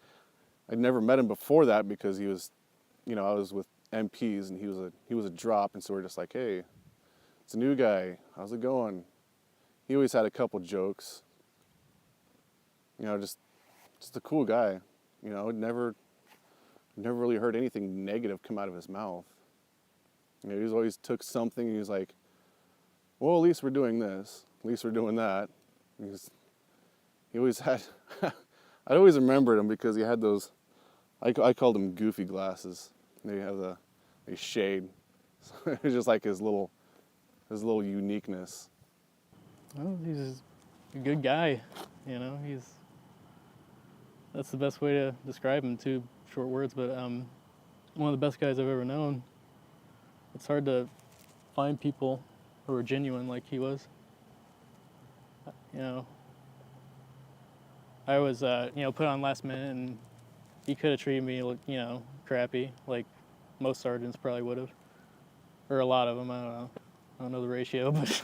never met him before that because he was, you know, I was with MPs and he was a drop, and so we're just like, hey, it's a new guy. How's it going? He always had a couple jokes. You know, just a cool guy. You know, never really heard anything negative come out of his mouth. You know, he always took something and he was like, well, at least we're doing this. At least we're doing that. He always had, I always remembered him because he had those, I called them goofy glasses. They have a shade. So it's just like his little uniqueness. Well, he's a good guy, you know. That's the best way to describe him, 2 short words, but one of the best guys I've ever known. It's hard to find people who are genuine like he was. You know, I was, put on last minute, and he could have treated me, you know, crappy, like most sergeants probably would have, or a lot of them. I don't know the ratio, but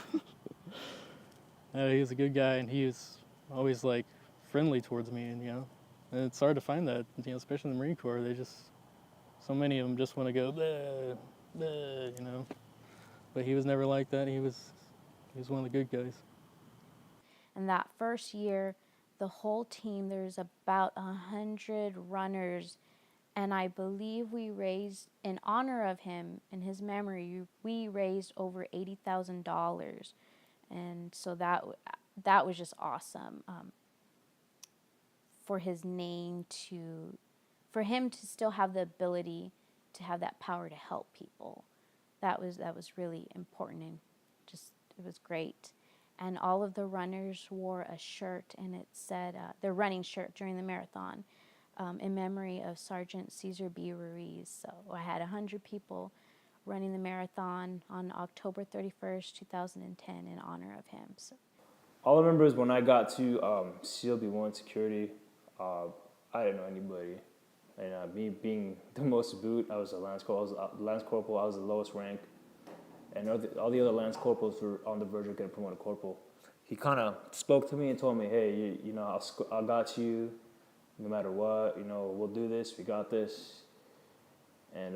he was a good guy, and he was always like friendly towards me, and you know, and it's hard to find that, you know, especially in the Marine Corps. So many of them just want to go, bleh, bleh, you know. But he was never like that. He was one of the good guys. And that first year, the whole team, there's about 100 runners, and I believe we raised, in honor of him, in his memory, we raised over $80,000, and so that was just awesome. For his name for him to still have the ability to have that power to help people, that was really important, and it was great. And all of the runners wore a shirt, and it said, their running shirt during the marathon, in memory of Sergeant Cesar B. Ruiz. So I had 100 people running the marathon on October 31st, 2010 in honor of him. So. All I remember is when I got to CLB1 security, I didn't know anybody. And me being the most boot, I was a Lance Corporal. I was the lowest rank. And all the other Lance Corporals were on the verge of getting promoted Corporal. He kind of spoke to me and told me, hey, you know, I got you no matter what. You know, we'll do this. We got this. And,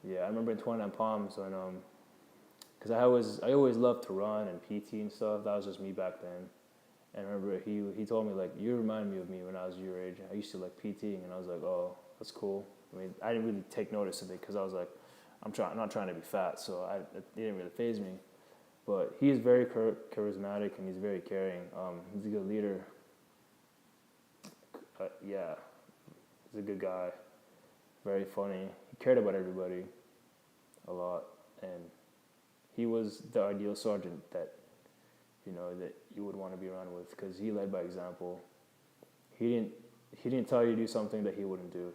yeah, I remember in 29 Palms when, because I always loved to run and PT and stuff. That was just me back then. And I remember he told me, like, you remind me of me when I was your age. I used to like PTing, and I was like, oh, that's cool. I mean, I didn't really take notice of it because I was like, I'm not trying to be fat, so it didn't really faze me. But he's very charismatic, and he's very caring. He's a good leader. Yeah, he's a good guy. Very funny. He cared about everybody a lot, and he was the ideal sergeant that, you know, that you would want to be around with, because he led by example. He didn't tell you to do something that he wouldn't do.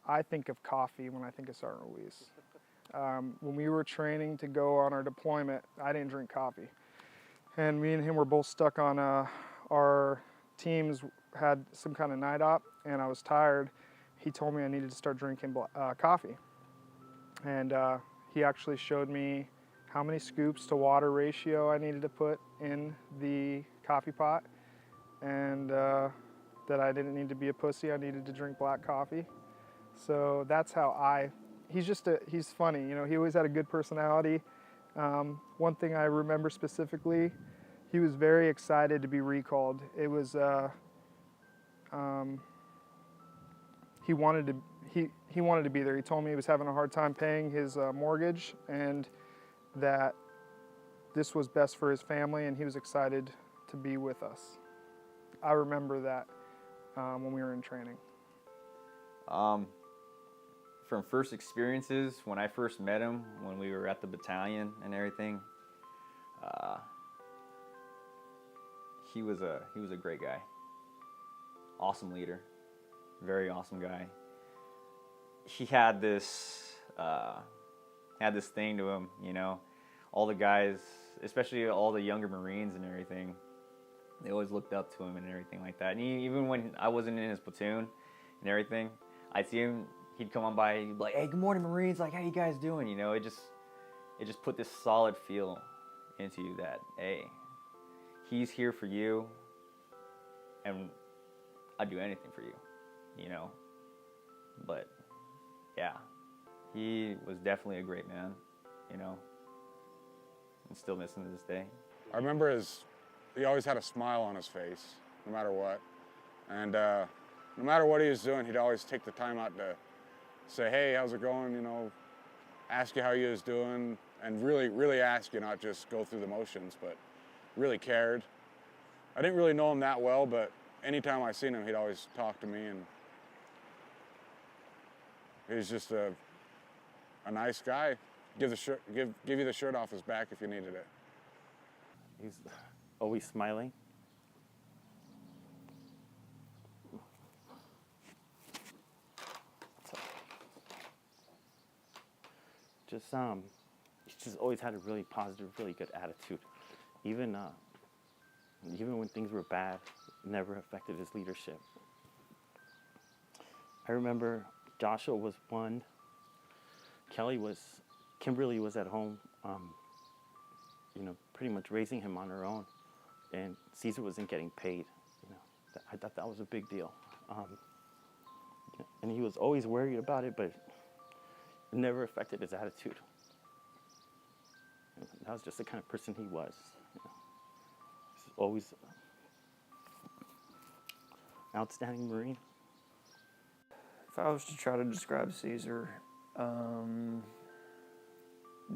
I think of coffee when I think of Sergeant Ruiz. When we were training to go on our deployment, I didn't drink coffee. And me and him were both stuck on our teams had some kind of night op, and I was tired. He told me I needed to start drinking coffee. And he actually showed me how many scoops to water ratio I needed to put in the coffee pot, and that I didn't need to be a pussy. I needed to drink black coffee. So that's how he's funny, you know, he always had a good personality. One thing I remember specifically, he was very excited to be recalled. It was, he wanted to be there. He told me he was having a hard time paying his mortgage, and that this was best for his family, and he was excited to be with us. I remember that when we were in training. From first experiences, when I first met him, when we were at the battalion and everything, he was a great guy. Awesome leader, very awesome guy. He had this thing to him, you know. All the guys, especially all the younger Marines and everything, they always looked up to him and everything like that. And even when I wasn't in his platoon and everything, I'd see him. He'd come on by, he'd be like, hey, good morning, Marines, like, how you guys doing? You know, it just put this solid feel into you that, hey, he's here for you, and I'd do anything for you, you know? But, yeah, he was definitely a great man, you know? And still miss him to this day. I remember he always had a smile on his face, no matter what. And no matter what he was doing, he'd always take the time out to say, hey, how's it going, you know, ask you how you was doing, and really, really ask you, not just go through the motions, but really cared. I didn't really know him that well, but anytime I seen him, he'd always talk to me, and he was just a nice guy. Give you the shirt off his back if you needed it. He's always smiling. He just always had a really positive, really good attitude. Even when things were bad, it never affected his leadership. I remember Joshua was one. Kimberly was at home, you know, pretty much raising him on her own, and Caesar wasn't getting paid. You know, I thought that was a big deal, and he was always worried about it, but it never affected his attitude. That was just the kind of person he was. You know. He's always an outstanding Marine. If I was to try to describe Caesar,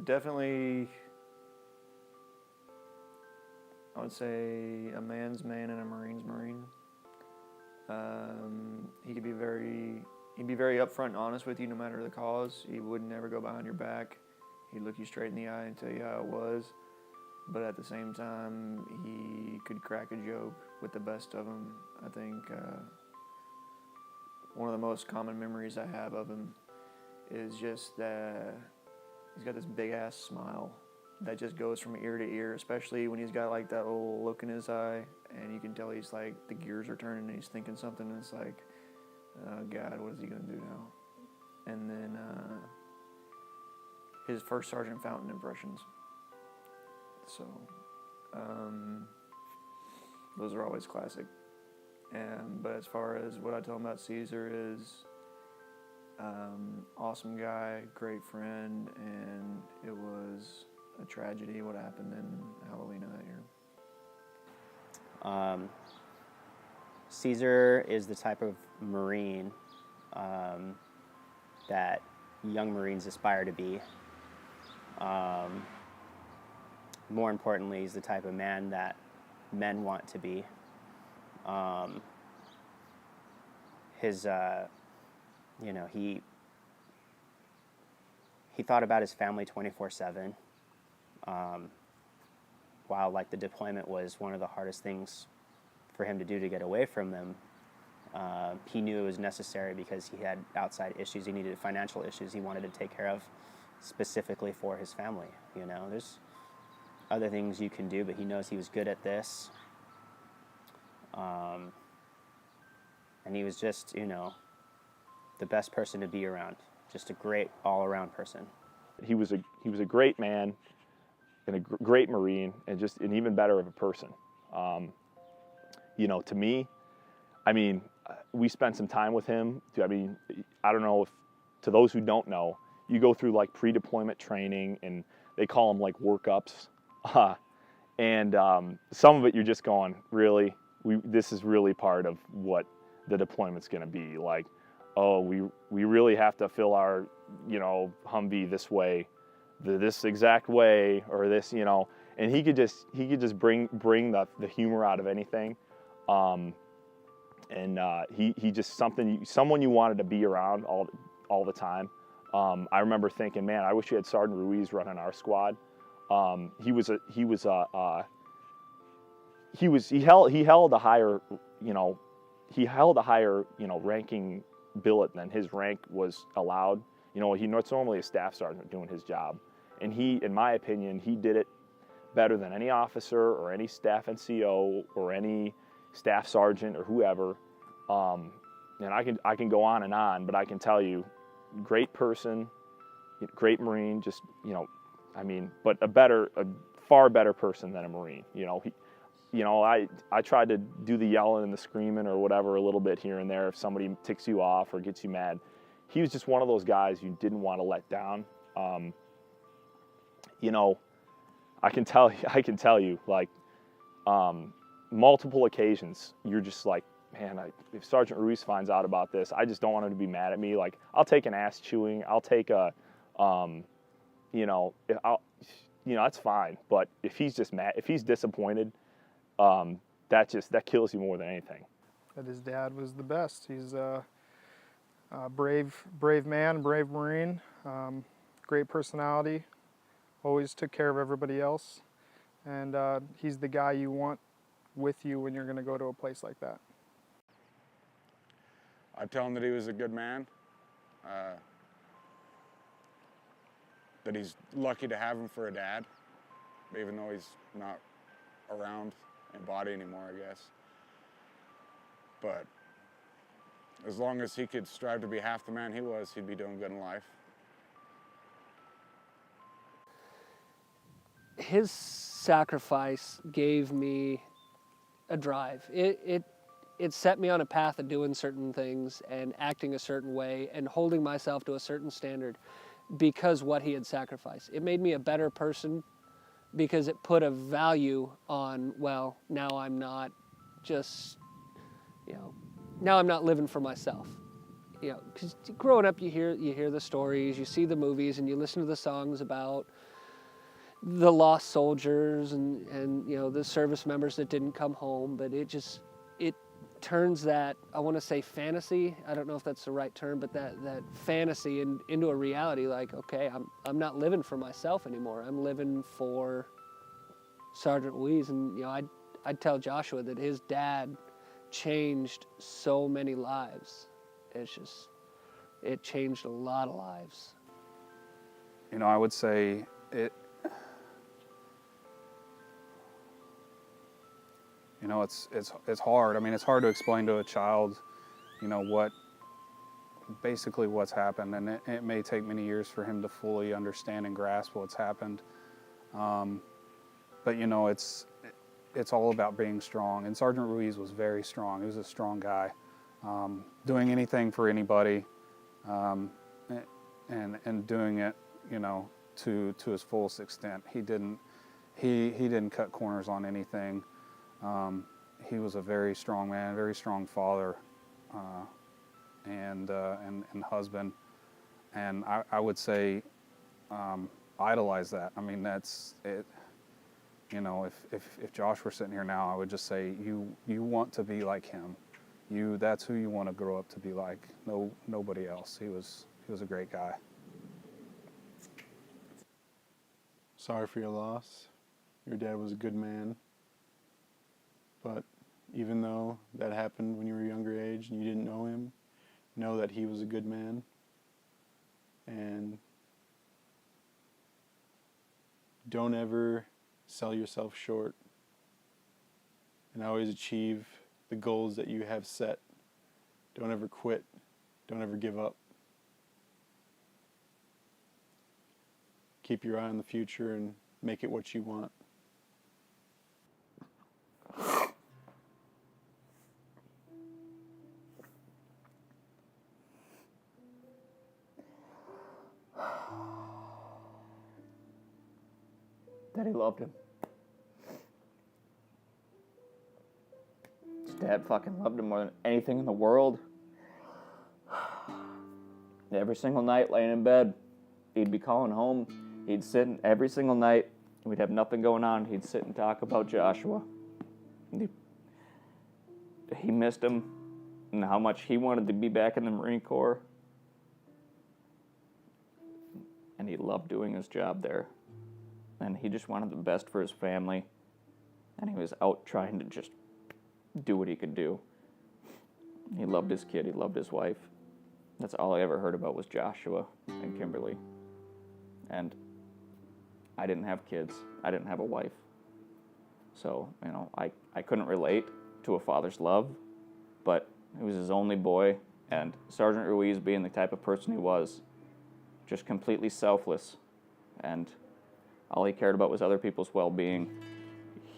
definitely, I would say a man's man and a Marine's Marine. He'd be very upfront and honest with you no matter the cause. He would never go behind your back. He'd look you straight in the eye and tell you how it was. But at the same time, he could crack a joke with the best of them. I think one of the most common memories I have of him is just that he's got this big-ass smile that just goes from ear to ear, especially when he's got like that little look in his eye, and you can tell he's like, the gears are turning and he's thinking something, and it's like, oh God, what is he gonna do now? And then his first Sergeant Fountain impressions. So those are always classic. But as far as what I tell him about Caesar is, awesome guy, great friend, and it was a tragedy what happened in Halloween of that year. Caesar is the type of Marine that young Marines aspire to be. More importantly, he's the type of man that men want to be. You know, he thought about his family 24/7. While like the deployment was one of the hardest things for him to do to get away from them, he knew it was necessary because he had outside issues. He needed financial issues he wanted to take care of specifically for his family. You know, there's other things you can do, but he knows he was good at this. And he was just, you know, the best person to be around. Just a great all-around person. He was a great man and a great Marine, and just an even better of a person. You know, to me, I mean, we spent some time with him. I mean, I don't know if, to those who don't know, you go through like pre-deployment training, and they call them like workups. And some of it you're just going, really? This is really part of what the deployment's going to be. Like, oh, we really have to fill our, you know, Humvee this way, this exact way, or this, you know. And he could just bring the humor out of anything. He just someone you wanted to be around all the time. I remember thinking, man, I wish we had Sergeant Ruiz running our squad. He held a higher, ranking billet than his rank was allowed. You know, it's normally a staff sergeant doing his job, and he, in my opinion, he did it better than any officer or any staff NCO or any staff sergeant or whoever. And I can go on and on, but I can tell you, great person, great Marine, just, you know, I mean, but a far better person than a Marine. You know, I tried to do the yelling and the screaming or whatever a little bit here and there if somebody ticks you off or gets you mad. He was just one of those guys you didn't want to let down. You know, I can tell you, like, multiple occasions, you're just like, man, if Sergeant Ruiz finds out about this, I just don't want him to be mad at me. Like, I'll take an ass chewing, I'll take a, that's fine. But if he's just mad, if he's disappointed, that kills you more than anything. That his dad was the best. He's a brave man, brave Marine, great personality, always took care of everybody else, and he's the guy you want with you when you're going to go to a place like that. I tell him that he was a good man, that he's lucky to have him for a dad, even though he's not around in body anymore, I guess. But as long as he could strive to be half the man he was, he'd be doing good in life. His sacrifice gave me a drive. It set me on a path of doing certain things and acting a certain way and holding myself to a certain standard because what he had sacrificed. It made me a better person because it put a value on, well, now I'm not just, now I'm not living for myself. Because growing up, you hear the stories, you see the movies, and you listen to the songs about the lost soldiers and the service members that didn't come home, but it turns that, I want to say fantasy, I don't know if that's the right term, but that fantasy into a reality. Like, okay, I'm not living for myself anymore. I'm living for Sergeant Ruiz. And I'd tell Joshua that his dad changed so many lives. It changed a lot of lives. I would say it's hard. I mean, it's hard to explain to a child, basically what's happened, and it may take many years for him to fully understand and grasp what's happened. But it's all about being strong, and Sergeant Ruiz was very strong. He was a strong guy, doing anything for anybody, and doing it, to his fullest extent. He didn't cut corners on anything. He was a very strong man, a very strong father, and husband, and I would say idolize that. I mean, that's it. If Josh were sitting here now, I would just say you want to be like him. That's who you want to grow up to be like. Nobody else. He was a great guy. Sorry for your loss. Your dad was a good man. But even though that happened when you were a younger age and you didn't know him, know that he was a good man. And don't ever sell yourself short. And always achieve the goals that you have set. Don't ever quit. Don't ever give up. Keep your eye on the future and make it what you want. That he loved him. His dad fucking loved him more than anything in the world. Every single night, laying in bed, he'd be calling home. He'd sit every single night. We'd have nothing going on. He'd sit and talk about Joshua. He missed him and how much he wanted to be back in the Marine Corps. And he loved doing his job there. And he just wanted the best for his family. And he was out trying to just do what he could do. He loved his kid. He loved his wife. That's all I ever heard about was Joshua and Kimberly. And I didn't have kids. I didn't have a wife. So, I couldn't relate to a father's love, but he was his only boy. And Sergeant Ruiz, being the type of person he was, just completely selfless. And all he cared about was other people's well-being.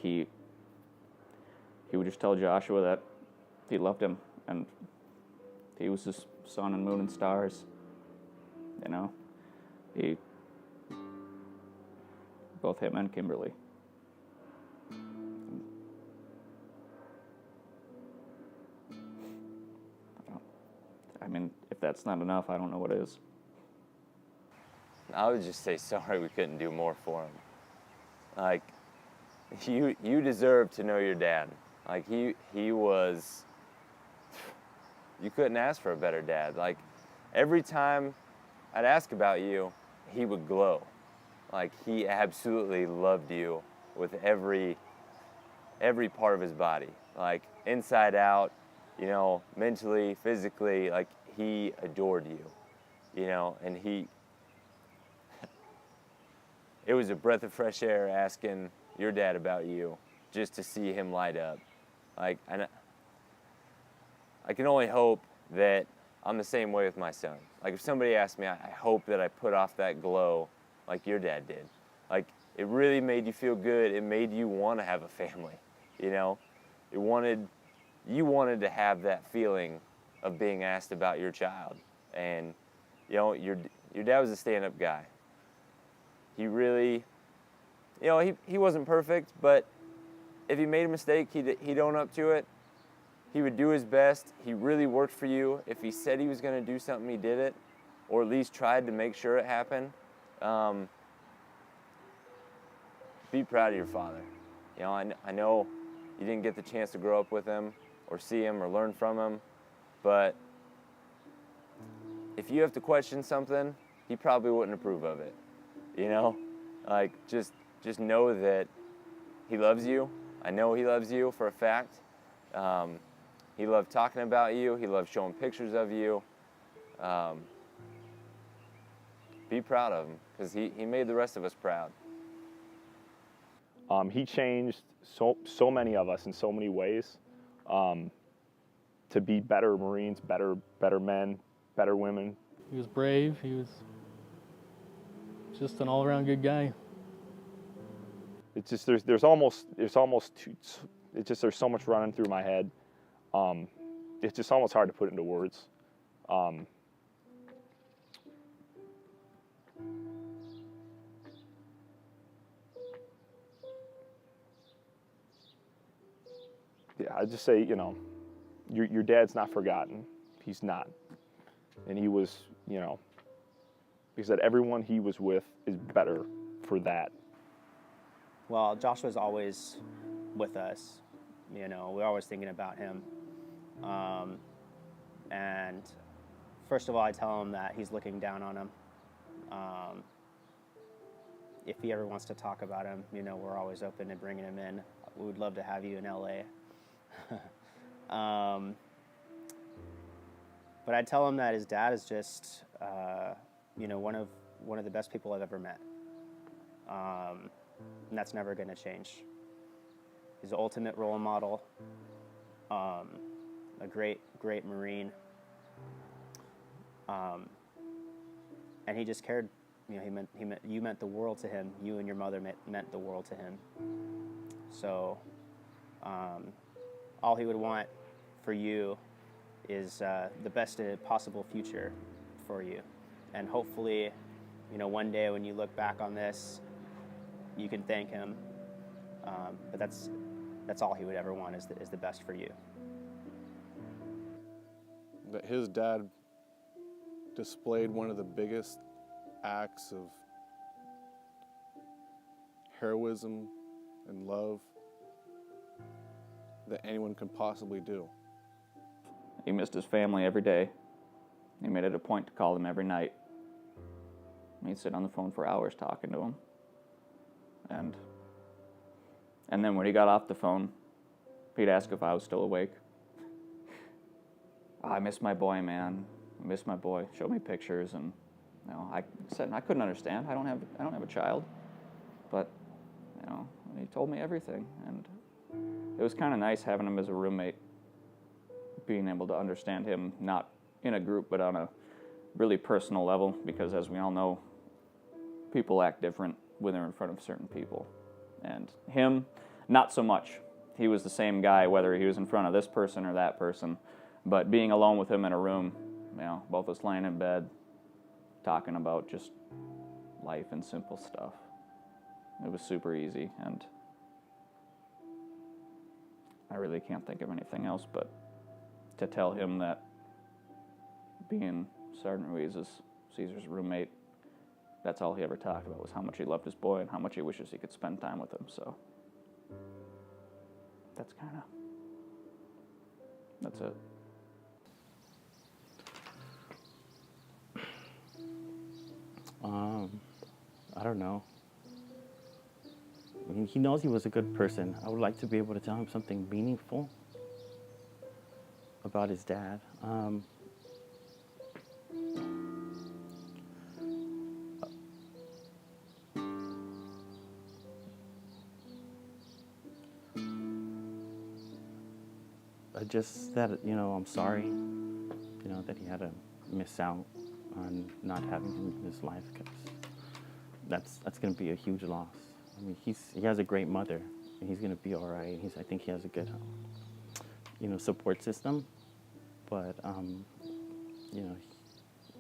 He would just tell Joshua that he loved him, and he was his sun and moon and stars. You know, both him and Kimberly. I mean, if that's not enough, I don't know what is. I would just say sorry we couldn't do more for him. Like, you deserve to know your dad. Like, he was, you couldn't ask for a better dad. Like, every time I'd ask about you, he would glow. Like, he absolutely loved you with every part of his body. Like, inside out, you know, mentally, physically, like, he adored you, you know, and it was a breath of fresh air asking your dad about you, just to see him light up. Like, I can only hope that I'm the same way with my son. Like, if somebody asked me, I hope that I put off that glow like your dad did. Like, it really made you feel good. It made you want to have a family, you know? You wanted to have that feeling of being asked about your child. And, you know, your dad was a stand-up guy. He really, you know, he wasn't perfect, but if he made a mistake, he'd own up to it. He would do his best. He really worked for you. If he said he was going to do something, he did it, or at least tried to make sure it happened. Be proud of your father. You know, I know you didn't get the chance to grow up with him or see him or learn from him, but if you have to question something, he probably wouldn't approve of it. You know, like, just know that he loves you. I know he loves you for a fact. He loved talking about you. He loved showing pictures of you. Be proud of him, because he made the rest of us proud. He changed so many of us in so many ways to be better Marines, better men, better women. He was brave. He was just an all-around good guy. It's just there's almost too, it's just there's so much running through my head. It's just almost hard to put into words. Yeah, I'd just say, you know, your dad's not forgotten. He's not. And he was, you know, he said everyone he was with is better for that. Well, Joshua's always with us. You know, we're always thinking about him. And first of all, I tell him that he's looking down on him. If he ever wants to talk about him, you know, we're always open to bringing him in. We would love to have you in LA. But I tell him that his dad is just, you know, one of the best people I've ever met. And that's never going to change. He's the ultimate role model, a great Marine. And he just cared. You know, you meant the world to him. You and your mother meant the world to him. So, all he would want for you is the best possible future for you. And hopefully, you know, one day when you look back on this, you can thank him. But that's all he would ever want is the best for you. That his dad displayed one of the biggest acts of heroism and love that anyone can possibly do. He missed his family every day. He made it a point to call them every night. He'd sit on the phone for hours talking to them. And then when he got off the phone, he'd ask if I was still awake. Oh, I miss my boy, man. I miss my boy. Show me pictures, and you know, I said I couldn't understand. I don't have a child, but you know, he told me everything, and it was kind of nice having him as a roommate, being able to understand him, not in a group, but on a really personal level, because as we all know, people act different when they're in front of certain people. And him, not so much. He was the same guy whether he was in front of this person or that person. But being alone with him in a room, both of us laying in bed, talking about just life and simple stuff. It was super easy, and I really can't think of anything else but to tell him that being Sergeant Ruiz's, Caesar's roommate, that's all he ever talked about was how much he loved his boy and how much he wishes he could spend time with him. So that's it. I don't know. I mean, he knows he was a good person. I would like to be able to tell him something meaningful about his dad. Just that, I'm sorry, that he had to miss out on not having him in his life, because that's going to be a huge loss. I mean, he has a great mother, and he's going to be all right. I think he has a good, support system, but,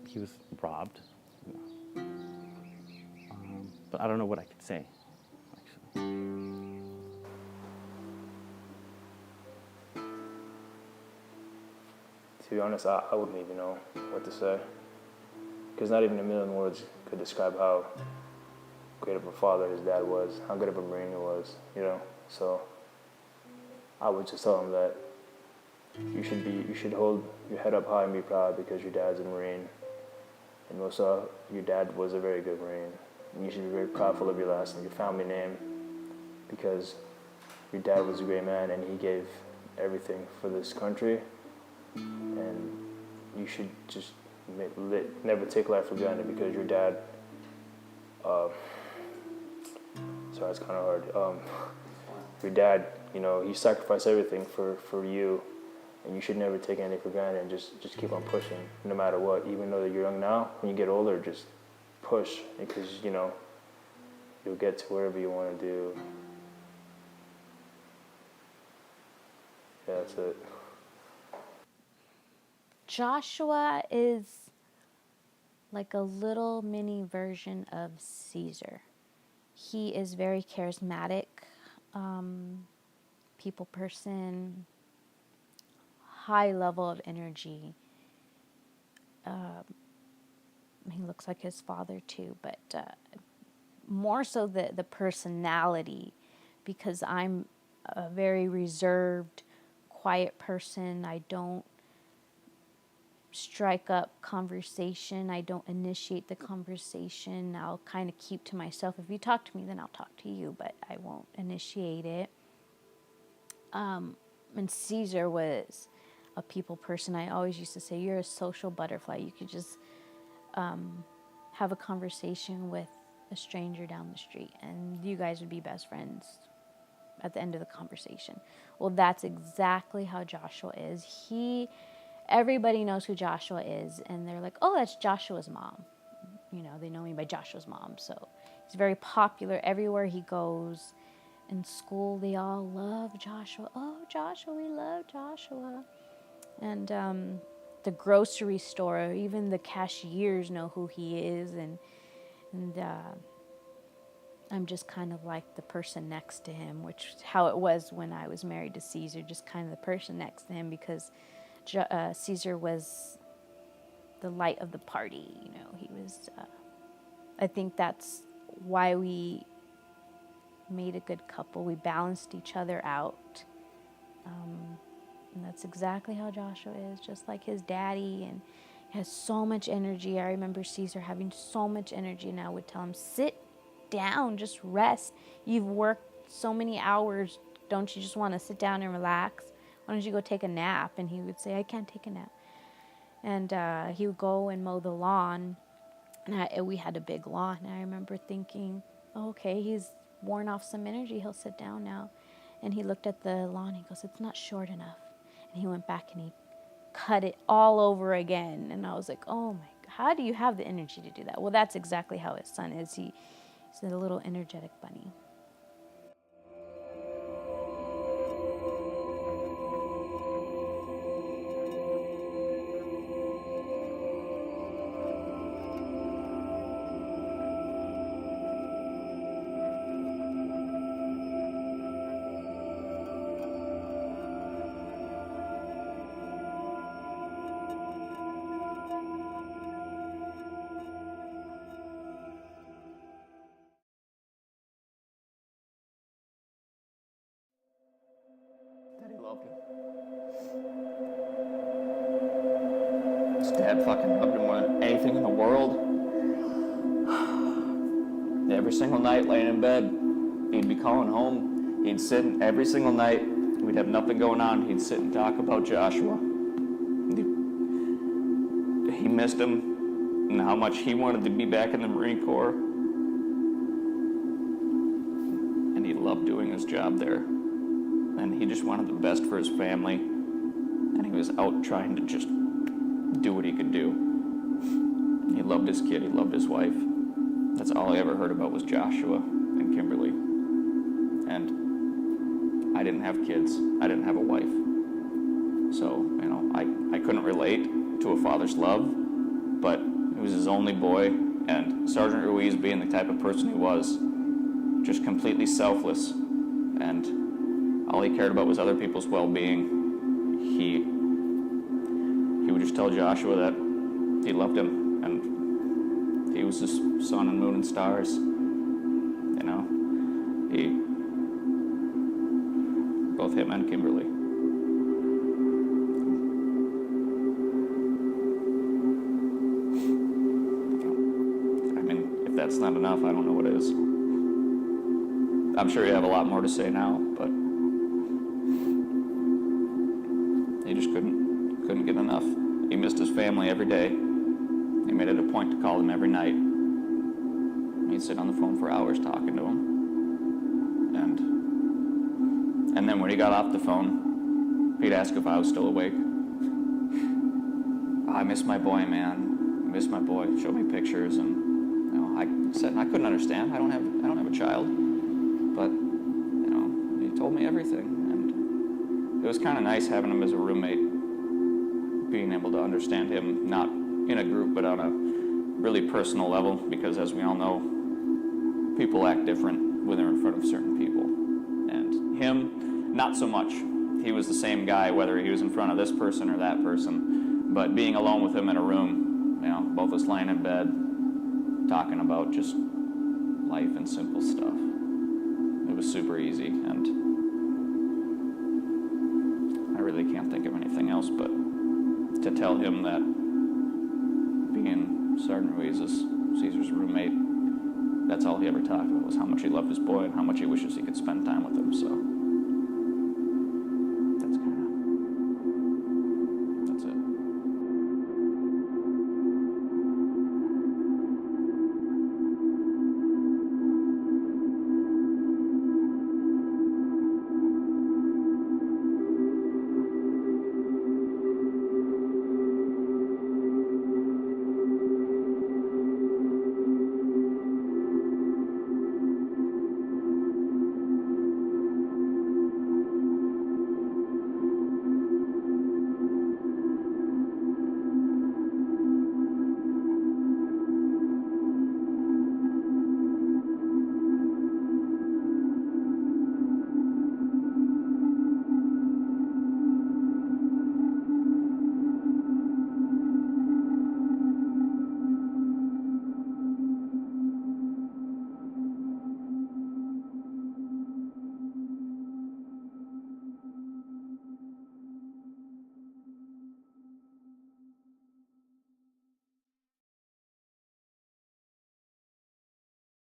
he was robbed. But I don't know what I could say, actually. To be honest, I wouldn't even know what to say. Because not even a million words could describe how great of a father his dad was, how good of a Marine he was, So I would just tell him that you should hold your head up high and be proud because your dad's a Marine. And also, your dad was a very good Marine. And you should be very proudful of your last name, your family name, because your dad was a great man and he gave everything for this country. And you should just never take life for granted because your dad, sorry, it's kind of hard. Your dad, he sacrificed everything for you, and you should never take anything for granted and just keep on pushing no matter what. Even though that you're young now, when you get older, just push because, you'll get to wherever you want to do. Yeah, that's it. Joshua is like a little mini version of Caesar. He is very charismatic, people person, high level of energy. He looks like his father too, but more so the personality, because I'm a very reserved, quiet person. I don't strike up conversation. I don't initiate the conversation. I'll kind of keep to myself. If you talk to me, then I'll talk to you, but I won't initiate it. And Caesar was a people person. I always used to say, you're a social butterfly. You could just have a conversation with a stranger down the street, and you guys would be best friends at the end of the conversation. Well, that's exactly how Joshua is. Everybody knows who Joshua is, and they're like, oh, that's Joshua's mom. They know me by Joshua's mom. So he's very popular everywhere he goes. In school, they all love Joshua. Oh, Joshua, we love Joshua. And the grocery store, even the cashiers know who he is. And I'm just kind of like the person next to him, which is how it was when I was married to Caesar, just kind of the person next to him, because Caesar was the light of the party. He was, I think that's why we made a good couple. We balanced each other out. And that's exactly how Joshua is, just like his daddy, and he has so much energy. I remember Caesar having so much energy, and I would tell him, sit down, just rest. You've worked so many hours. Don't you just want to sit down and relax? Why don't you go take a nap? And he would say, I can't take a nap. And he would go and mow the lawn, and we had a big lawn. And I remember thinking, oh, okay, he's worn off some energy. He'll sit down now. And he looked at the lawn. He goes, it's not short enough. And he went back and he cut it all over again. And I was like, oh my God, how do you have the energy to do that? Well, that's exactly how his son is. He's It's a little energetic bunny. Daddy loved him. His dad fucking loved him more than anything in the world. Every single night, laying in bed, he'd be calling home. He'd sit every single night. We'd have nothing going on. He'd sit and talk about Joshua. He missed him and how much he wanted to be back in the Marine Corps. And he loved doing his job there. And he just wanted the best for his family. And he was out trying to just do what he could do. He loved his kid. He loved his wife. That's all I ever heard about was Joshua and Kimberly. And I didn't have kids. I didn't have a wife. So, you know, I couldn't relate to a father's love, but it was his only boy, and Sergeant Ruiz, being the type of person he was, just completely selfless, and all he cared about was other people's well-being. He would just tell Joshua that he loved him, and he was his sun and moon and stars. You know, both him and Kimberly. I mean, if that's not enough, I don't know what is. I'm sure you have a lot more to say now, but he just couldn't get enough. He missed his family every day. He made it a point to call them every night. He'd sit on the phone for hours talking to them. And then when he got off the phone, he'd ask if I was still awake. I miss my boy, man. I miss my boy. Show me pictures, and you know, I said I couldn't understand. I don't have a child, but you know, he told me everything, and it was kind of nice having him as a roommate, being able to understand him, not in a group, but on a really personal level, because as we all know, people act different when they're in front of certain people. And him, not so much. He was the same guy, whether he was in front of this person or that person, but being alone with him in a room, you know, both of us lying in bed, talking about just life and simple stuff. It was super easy, and I really can't think of anything else but to tell him that being Sergeant Ruiz's, Caesar's roommate, that's all he ever talked about was how much he loved his boy and how much he wishes he could spend time with him. So